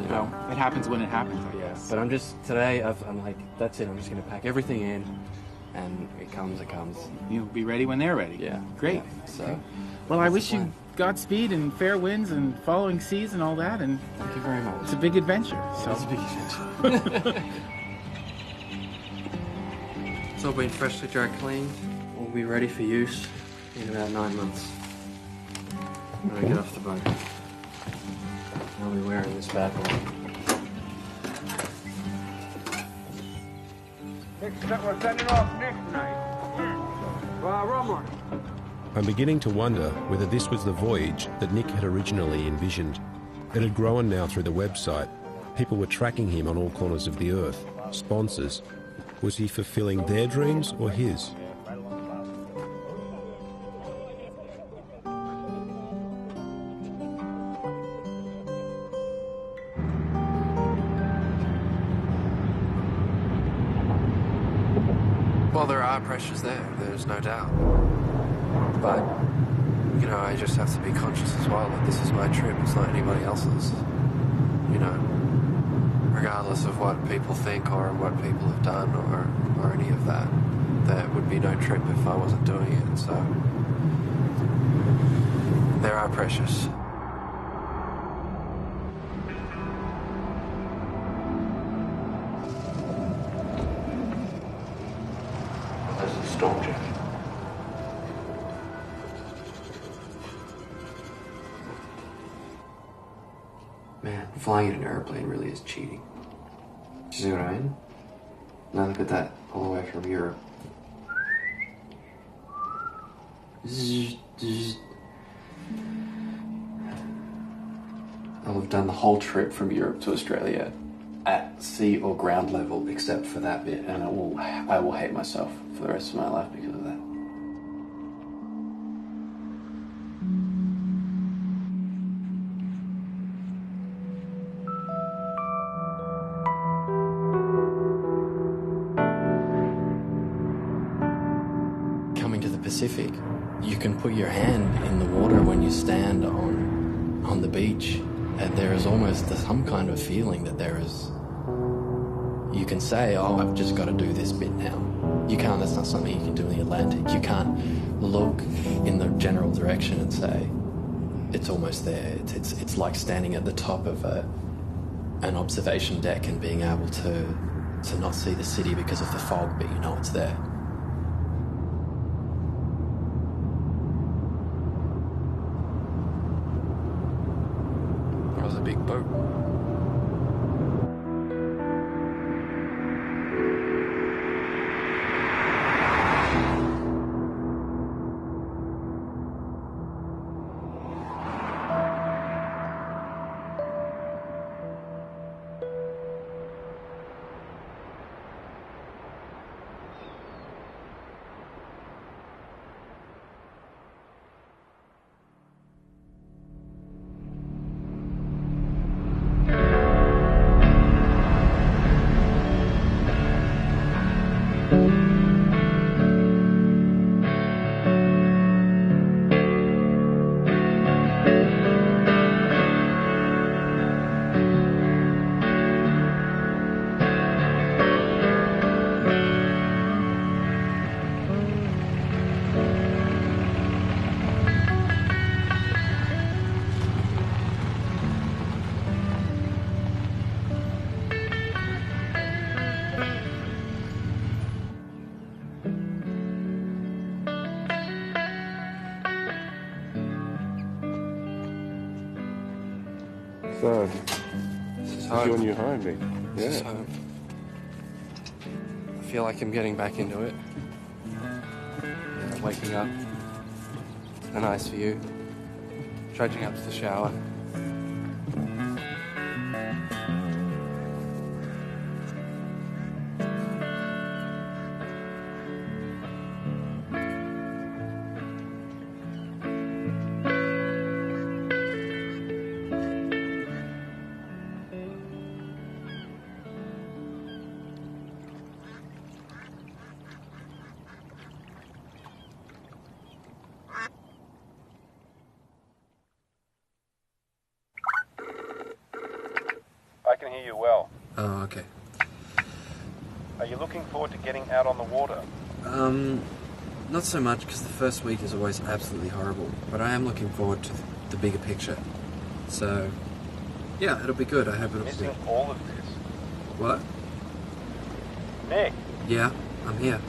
you know.
Well, it happens when it happens, I guess.
But I'm just, today, I'm like, that's it. I'm just going to pack everything in, and it comes, it comes.
You'll be ready when they're ready.
Yeah.
Great.
Yeah, so,
well, I wish you Godspeed and fair winds and following seas and all that. And
thank you very much.
It's a big adventure. So.
It's a big adventure. It's all been freshly dry cleaned. We'll be ready for use in about 9 months. When I get off the boat, I'll be wearing this bad boy.
We're sending off next night. Well,
I'm beginning to wonder whether this was the voyage that Nick had originally envisioned. It had grown now through the website. People were tracking him on all corners of the earth. Sponsors. Was he fulfilling their dreams or his?
Well, there are pressures there, there's no doubt. But, you know, I just have to be conscious as well that this is my trip, it's not anybody else's. You know, regardless of what people think or what people have done or any of that, there would be no trip if I wasn't doing it, so there are pressures.
Storm Jack.
Man, flying in an airplane really is cheating. You see what I mean? Now look at that, all the way from Europe. I'll have done the whole trip from Europe to Australia at sea or ground level except for that bit, and I will hate myself for the rest of my life because of that. Coming to the Pacific, you can put your hand in the water when you stand on the beach, and there is almost some kind of feeling that there is. You can say, oh, I've just got to do this bit now. You can't, that's not something you can do in the Atlantic. You can't look in the general direction and say, it's almost there. It's like standing at the top of an observation deck and being able to not see the city because of the fog, but you know it's there. It was a big boat.
So,
This is
it's
home.
your new home, Nick.
This is
Yeah.
home. I feel like I'm getting back into it. Waking up, a nice view, trudging up to the shower.
I can hear you well.
Oh, okay.
Are you looking forward to getting out on the water?
Not so much because the first week is always absolutely horrible, but I am looking forward to the bigger picture. So, yeah, it'll be good. I hope it'll be
Missing
good.
all of this.
What?
Nick,
Yeah, I'm here.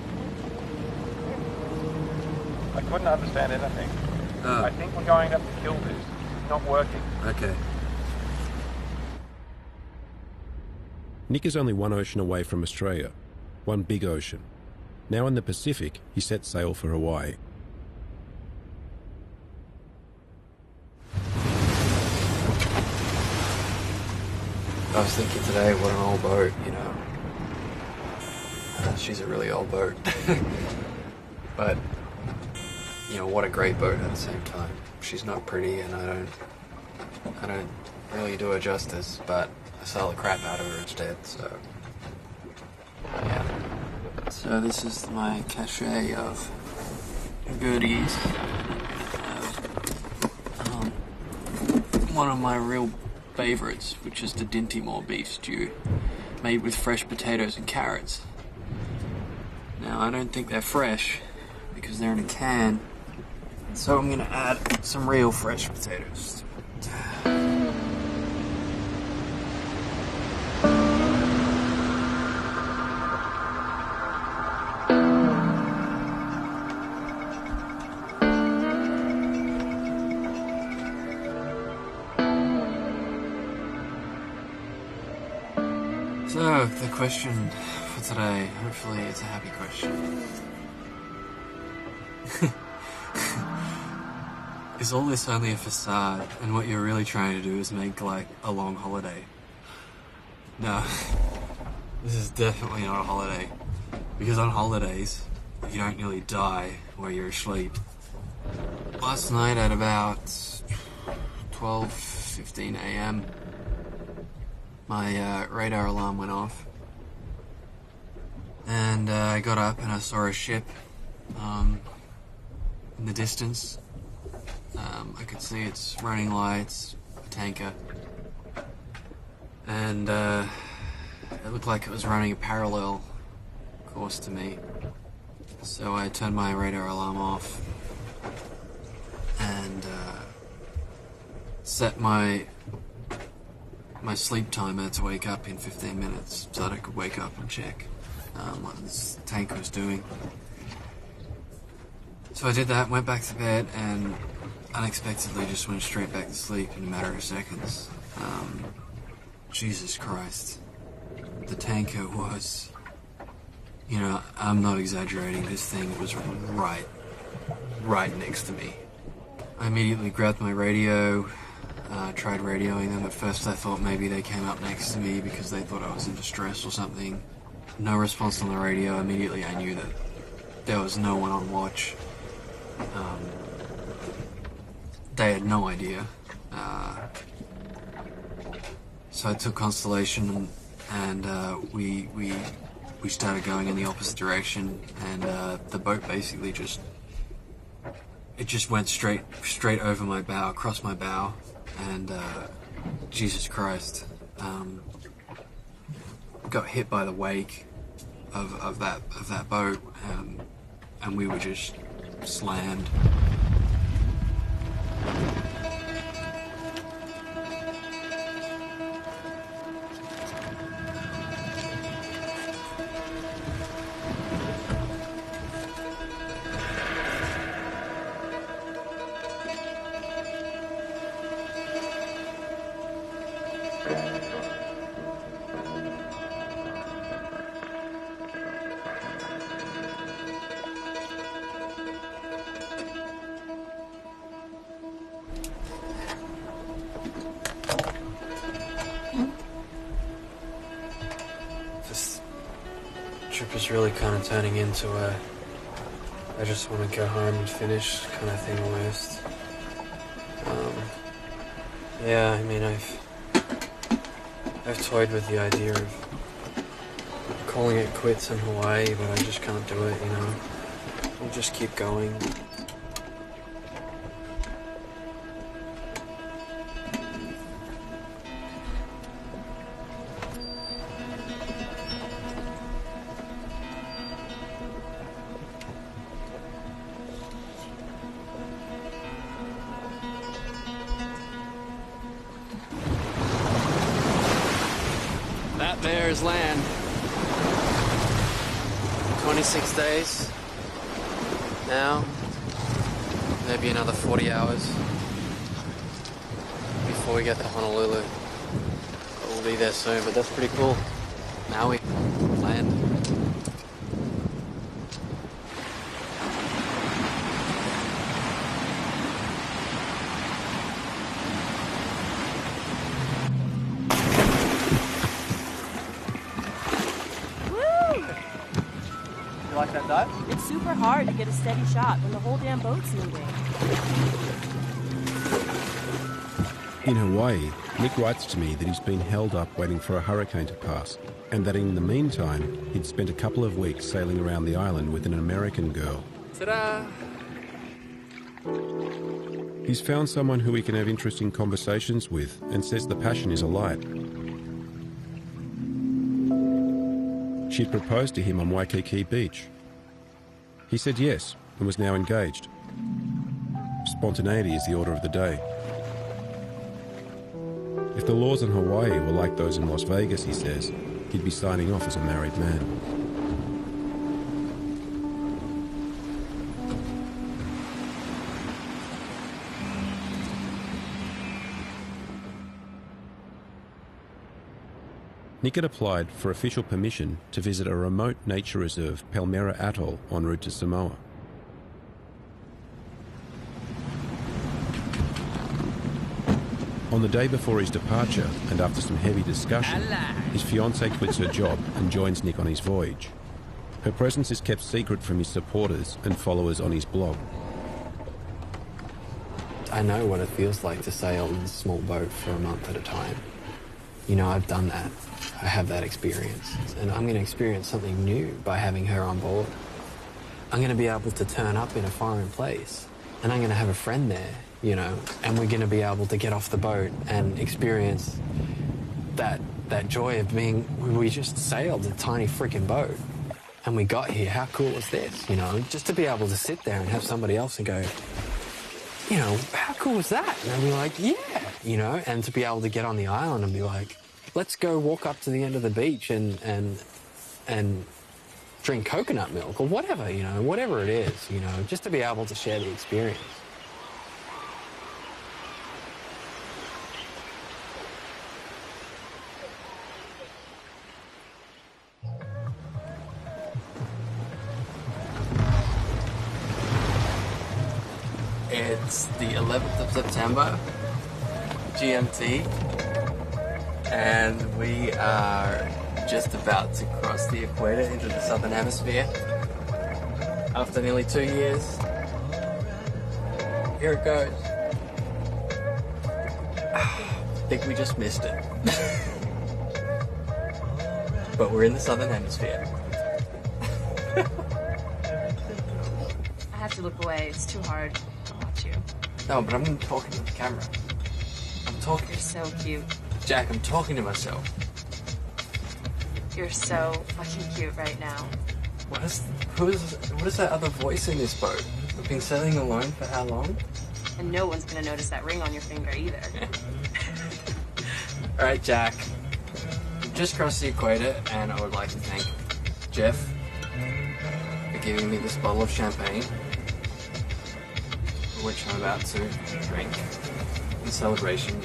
I couldn't understand anything.
Oh.
I think we're going to have to kill this. It's not working.
Okay.
Nick is only one ocean away from Australia, one big ocean. Now in the Pacific, he sets sail for Hawaii.
I was thinking today, what an old boat, you know. She's a really old boat. But, you know, what a great boat at the same time. She's not pretty, and I don't really do her justice, but I sell the crap out of her instead, so yeah.
So this is my cachet of goodies. One of my real favourites, which is the Dinty beef stew, made with fresh potatoes and carrots. Now, I don't think they're fresh, because they're in a can, so I'm going to add some real fresh potatoes. So, the question for today, hopefully it's a happy question. Is all this only a facade, and what you're really trying to do is make, like, a long holiday? No, this is definitely not a holiday. Because on holidays, you don't really die while you're asleep. Last night at about 12:15 a.m., my radar alarm went off, and I got up and I saw a ship in the distance. I could see its running lights, a tanker, and it looked like it was running a parallel course to me. So I turned my radar alarm off and set my sleep timer to wake up in 15 minutes so that I could wake up and check what this tanker was doing. So I did that, went back to bed, and unexpectedly just went straight back to sleep in a matter of seconds. Jesus Christ. The tanker was, you know, I'm not exaggerating, this thing was right next to me. I immediately grabbed my radio, tried radioing them. At first I thought maybe they came up next to me because they thought I was in distress or something. No response on the radio. Immediately I knew that there was no one on watch. They had no idea. So I took Constellation and we started going in the opposite direction, and the boat basically just went straight over my bow, across my bow, and Jesus Christ, got hit by the wake of that boat, and we were just slammed.
is really kind of turning into a I just want to go home and finish kind of thing almost. Yeah, I mean, I've toyed with the idea of calling it quits in Hawaii, but I just can't do it, you know. I'll just keep going. That there is land. 26 days. Now, maybe another 40 hours before we get to Honolulu. But we'll be there soon, but that's pretty cool. Maui, land.
Like that dive?
It's super hard to get a steady shot when the whole damn boat's moving.
In Hawaii, Nick writes to me that he's been held up waiting for a hurricane to pass, and that in the meantime, he'd spent a couple of weeks sailing around the island with an American girl.
Ta-da!
He's found someone who he can have interesting conversations with, and says the passion is alight. She'd proposed to him on Waikiki Beach. He said yes, and was now engaged. Spontaneity is the order of the day. If the laws in Hawaii were like those in Las Vegas, he says, he'd be signing off as a married man. Nick had applied for official permission to visit a remote nature reserve, Palmyra Atoll, en route to Samoa. On the day before his departure, and after some heavy discussion, his fiancée quits her job and joins Nick on his voyage. Her presence is kept secret from his supporters and followers on his blog.
I know what it feels like to sail in a small boat for a month at a time. You know, I've done that. I have that experience. And I'm going to experience something new by having her on board. I'm going to be able to turn up in a foreign place, and I'm going to have a friend there, you know, and we're going to be able to get off the boat and experience that joy of being, we just sailed a tiny freaking boat and we got here. How cool is this, you know? Just to be able to sit there and have somebody else and go, you know, how cool is that? And I'd be like, yeah, you know, and to be able to get on the island and be like, let's go walk up to the end of the beach and drink coconut milk or whatever, you know, whatever it is, you know, just to be able to share the experience.
It's the 11th of September, GMT, and we are just about to cross the equator into the southern hemisphere. After nearly 2 years, here it goes. I think we just missed it. But we're in the southern hemisphere.
I have to look away. It's too hard to watch you.
No, but I'm talking to the camera. I'm talking.
You're so cute.
Jack, I'm talking to myself.
You're so fucking cute right now.
What is that other voice in this boat? We've been sailing alone for how long?
And no one's gonna notice that ring on your finger either.
Alright, Jack. We've just crossed the equator, and I would like to thank Jeff for giving me this bottle of champagne, which I'm about to drink in celebration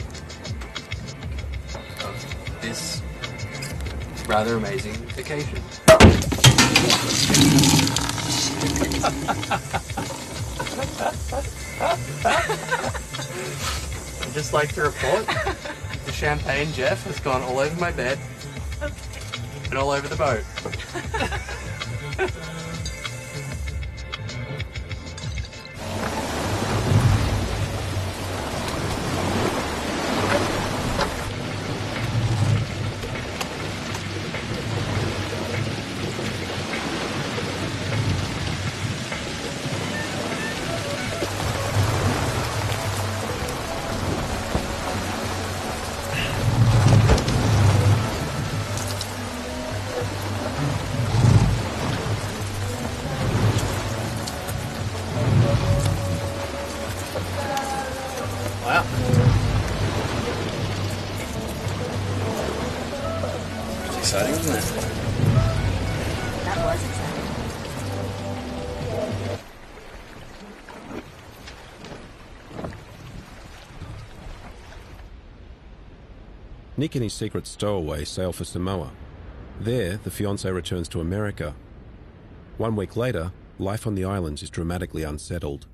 of this rather amazing vacation. I'd just like to report the champagne, Jeff, has gone all over my bed and all over the boat. Wow. It's exciting, isn't it?
That was exciting.
Nick and his secret stowaway sail for Samoa. There, the fiancé returns to America. 1 week later, life on the islands is dramatically unsettled.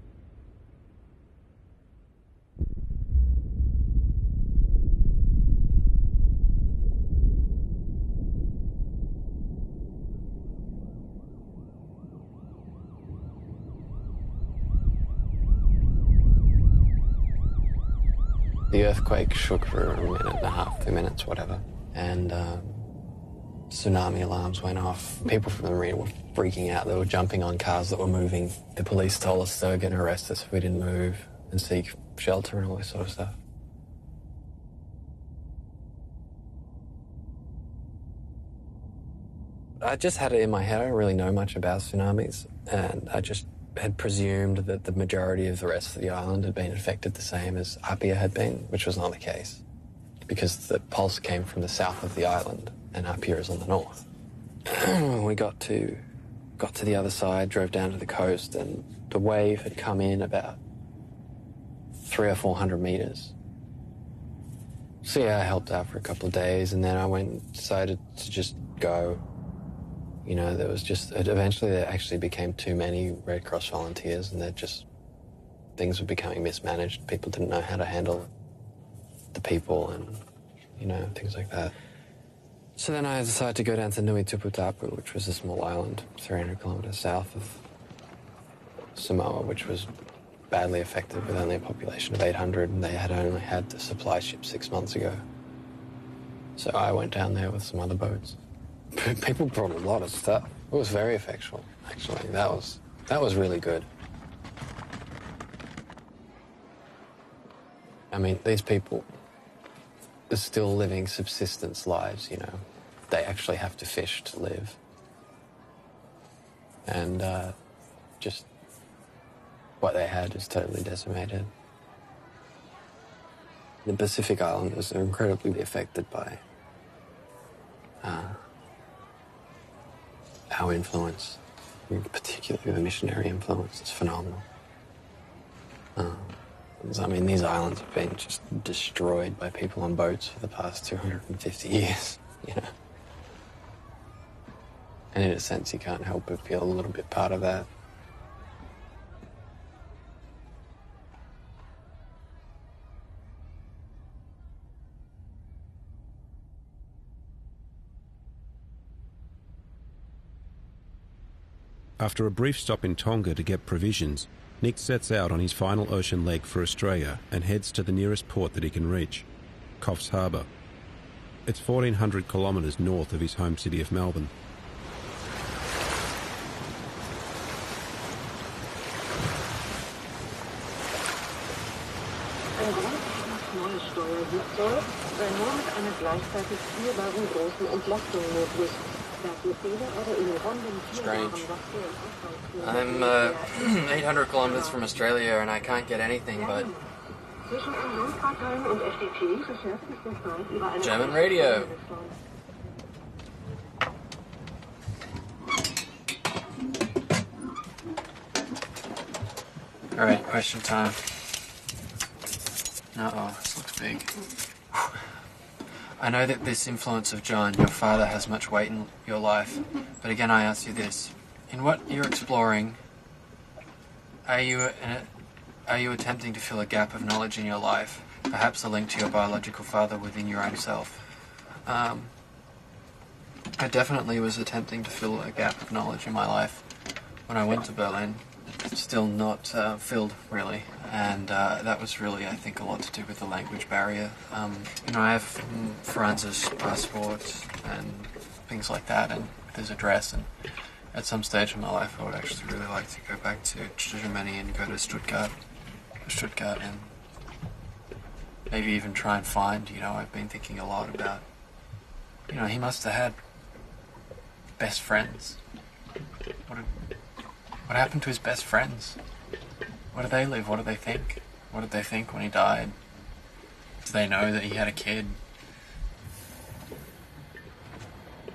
The earthquake shook for a minute and a half, 2 minutes, whatever, and tsunami alarms went off. People from the marina were freaking out. They were jumping on cars that were moving. The police told us they were going to arrest us if we didn't move and seek shelter and all this sort of stuff. I just had it in my head. I don't really know much about tsunamis, and I just had presumed that the majority of the rest of the island had been affected the same as Apia had been, which was not the case, because the pulse came from the south of the island and Apia is on the north. We got to the other side, drove down to the coast, and the wave had come in about 300 or 400 meters. So yeah, I helped out for a couple of days, and then I went and decided to just go. You know, there was just, eventually there actually became too many Red Cross volunteers, and things were becoming mismanaged. People didn't know how to handle the people and, you know, things like that. So then I decided to go down to Nui Tuputapu, which was a small island 300 kilometers south of Samoa, which was badly affected with only a population of 800, and they had only had the supply ship 6 months ago. So I went down there with some other boats. People brought a lot of stuff. It was very effectual, actually. That was really good. I mean, these people are still living subsistence lives, you know. They actually have to fish to live. And just what they had is totally decimated. The Pacific Islanders are incredibly affected by our influence, particularly the missionary influence. It's phenomenal. I mean, these islands have been just destroyed by people on boats for the past 250 years, you know. And in a sense, you can't help but feel a little bit part of that.
After a brief stop in Tonga to get provisions, Nick sets out on his final ocean leg for Australia and heads to the nearest port that he can reach, Coffs Harbour. It's 1,400 kilometres north of his home city of Melbourne.
Strange. I'm 800 kilometers from Australia and I can't get anything but German radio. Alright, question time. Uh-oh, this looks big. I know that this influence of John, your father, has much weight in your life, but again I ask you this. In what you're exploring, are you attempting to fill a gap of knowledge in your life, perhaps a link to your biological father within your own self? I definitely was attempting to fill a gap of knowledge in my life when I went to Berlin. Still not filled, really, and that was really, I think, a lot to do with the language barrier. You know, I have Franz's passport and things like that, and his address, and at some stage in my life I would actually really like to go back to Germany and go to Stuttgart, and maybe even try and find, you know, I've been thinking a lot about, you know, he must have had best friends. What happened to his best friends? Where do they live? What do they think? What did they think when he died? Do they know that he had a kid?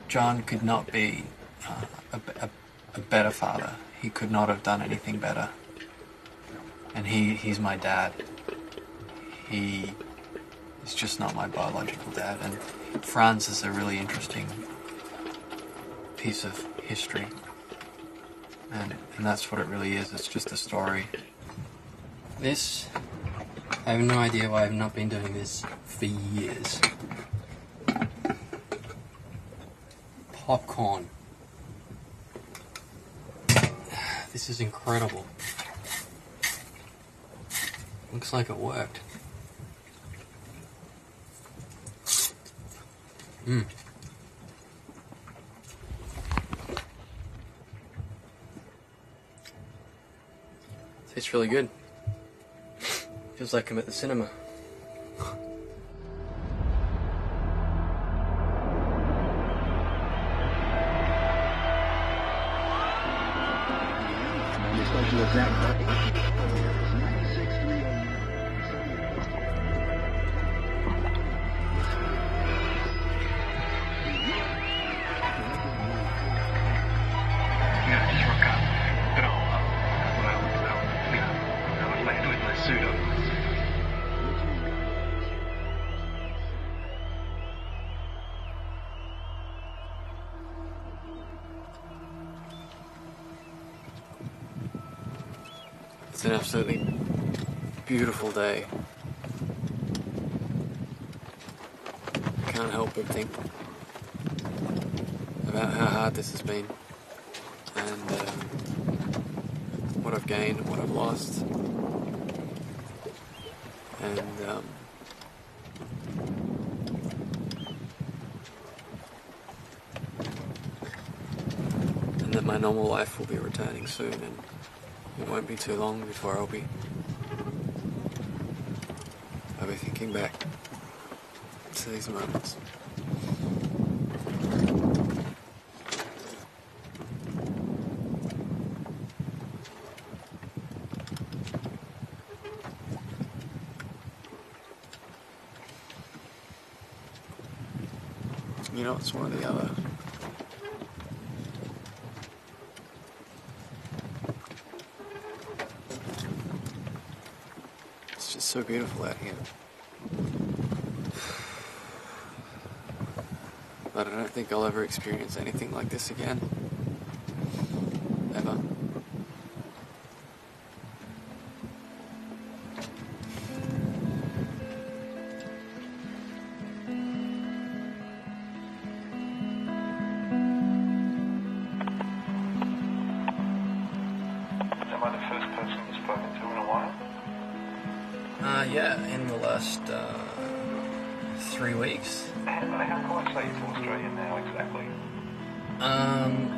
John could not be a better father. He could not have done anything better. And he's my dad. He is just not my biological dad. And Franz is a really interesting piece of history. And that's what it really is. It's just a story. This, I have no idea why I've not been doing this for years. Popcorn. This is incredible. Looks like it worked. Tastes really good. Feels like I'm at the cinema. It's an absolutely beautiful day. I can't help but think about how hard this has been, and what I've gained and what I've lost, and that my normal life will be returning soon, and it won't be too long before I'll be thinking back to these moments. You know, it's one or the other. It's just so beautiful out here. But I don't think I'll ever experience anything like this again. Ever.
Am I the first person you've spoken to in a while?
Yeah, in the last 3 weeks.
How close are you to Australia now exactly?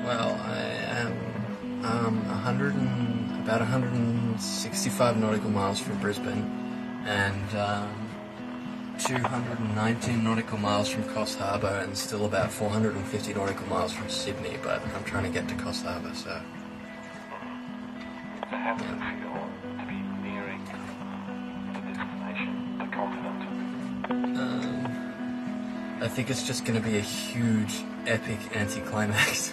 Well, I am about 165 nautical miles from Brisbane, and 219 nautical miles from Coffs Harbour, and still about 450 nautical miles from Sydney, but I'm trying to get to Coffs Harbour, so...
So how does it feel to be nearing the destination, the continent?
I think it's just going to be a huge, epic anticlimax.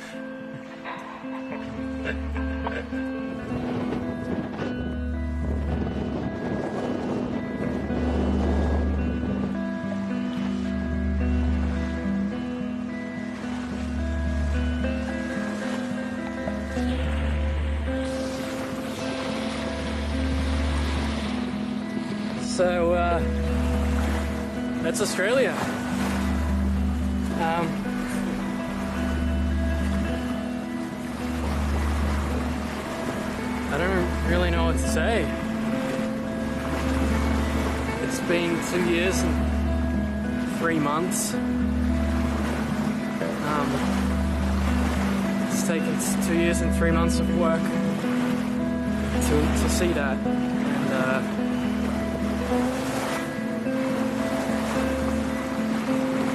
So, that's Australia.
don't really know what to say. It's been 2 years and 3 months. It's taken 2 years and 3 months of work to see that. And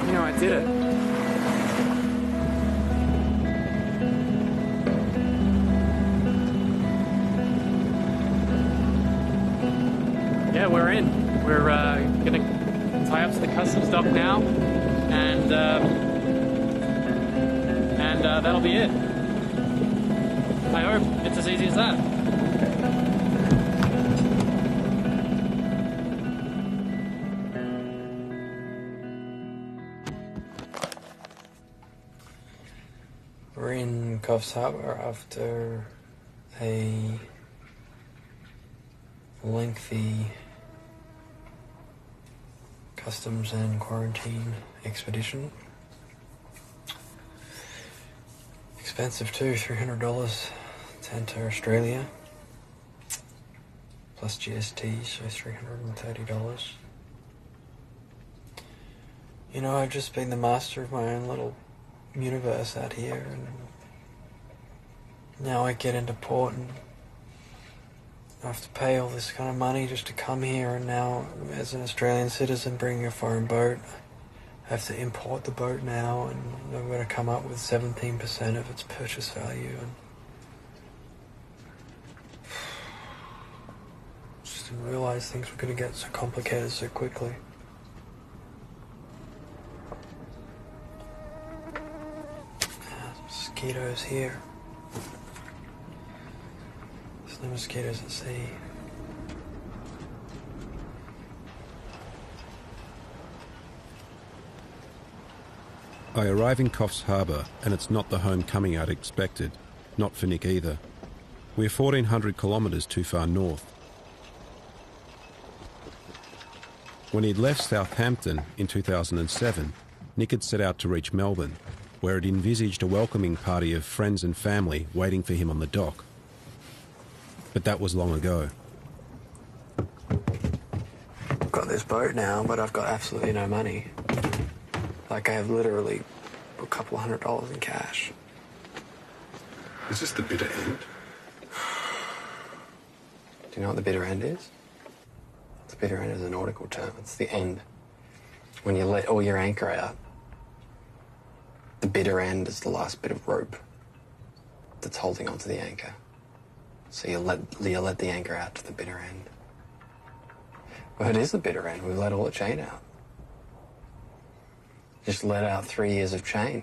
you know, I did it. Yeah, we're in. We're gonna tie up to the customs dock now, and that'll be it. I hope it's as easy as that. We're in Coffs Harbour after a lengthy customs and quarantine expedition. Expensive too, $300 to enter Australia, plus GST, so $330. You know, I've just been the master of my own little universe out here, and now I get into port and I have to pay all this kind of money just to come here, and now as an Australian citizen bringing a foreign boat, I have to import the boat now, and I'm going to come up with 17% of its purchase value, and just didn't realise things were going to get so complicated so quickly. Mosquitoes here. There's no mosquitoes at sea.
I arrive in Coffs Harbour and it's not the homecoming I'd expected, not for Nick either. We're 1,400 kilometres too far north. When he'd left Southampton in 2007, Nick had set out to reach Melbourne, where he'd envisaged a welcoming party of friends and family waiting for him on the dock. But that was long ago.
I've got this boat now, but I've got absolutely no money. Like, I have literally a couple $100 in cash.
Is this the bitter end?
Do you know what the bitter end is? The bitter end is a nautical term. It's the end. When you let all your anchor out, the bitter end is the last bit of rope that's holding onto the anchor. So you let the anchor out to the bitter end. Well, it is the bitter end. We let all the chain out. Just let out 3 years of chain.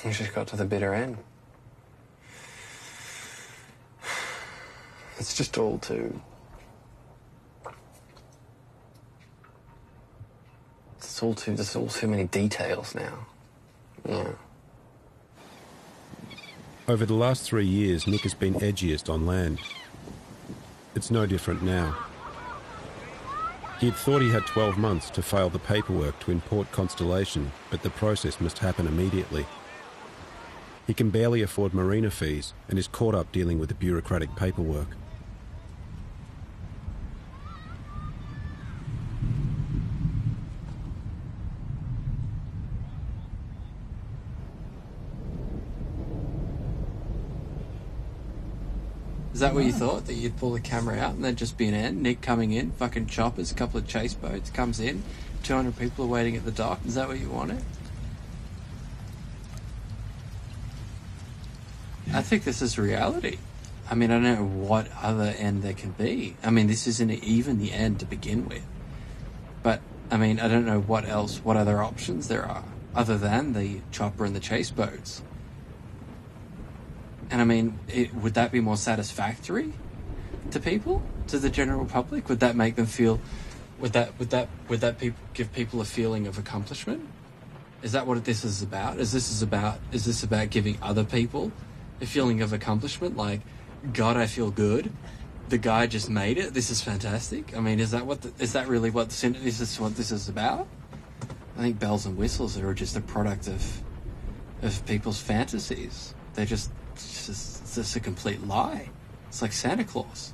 We just got to the bitter end. It's just all too... There's all too many details now. Yeah.
Over the last 3 years, Nick has been edgiest on land. It's no different now. He had thought he had 12 months to file the paperwork to import Constellation, but the process must happen immediately. He can barely afford marina fees and is caught up dealing with the bureaucratic paperwork.
Is that what you thought? That you'd pull the camera out and there'd just be an end? Nick coming in, fucking choppers, a couple of chase boats, comes in, 200 people are waiting at the dock. Is that what you wanted? I think this is reality. I mean, I don't know what other end there can be. I mean, this isn't even the end to begin with. But, I mean, I don't know what other options there are, other than the chopper and the chase boats. And I mean, would that be more satisfactory to people, to the general public? Would that make them feel? Would that give people a feeling of accomplishment? Is that what this is about? Is this about giving other people a feeling of accomplishment? Like, God, I feel good. The guy just made it. This is fantastic. I mean, is that really what this is about? I think bells and whistles are just a product of people's fantasies. It's just a complete lie. It's like Santa Claus.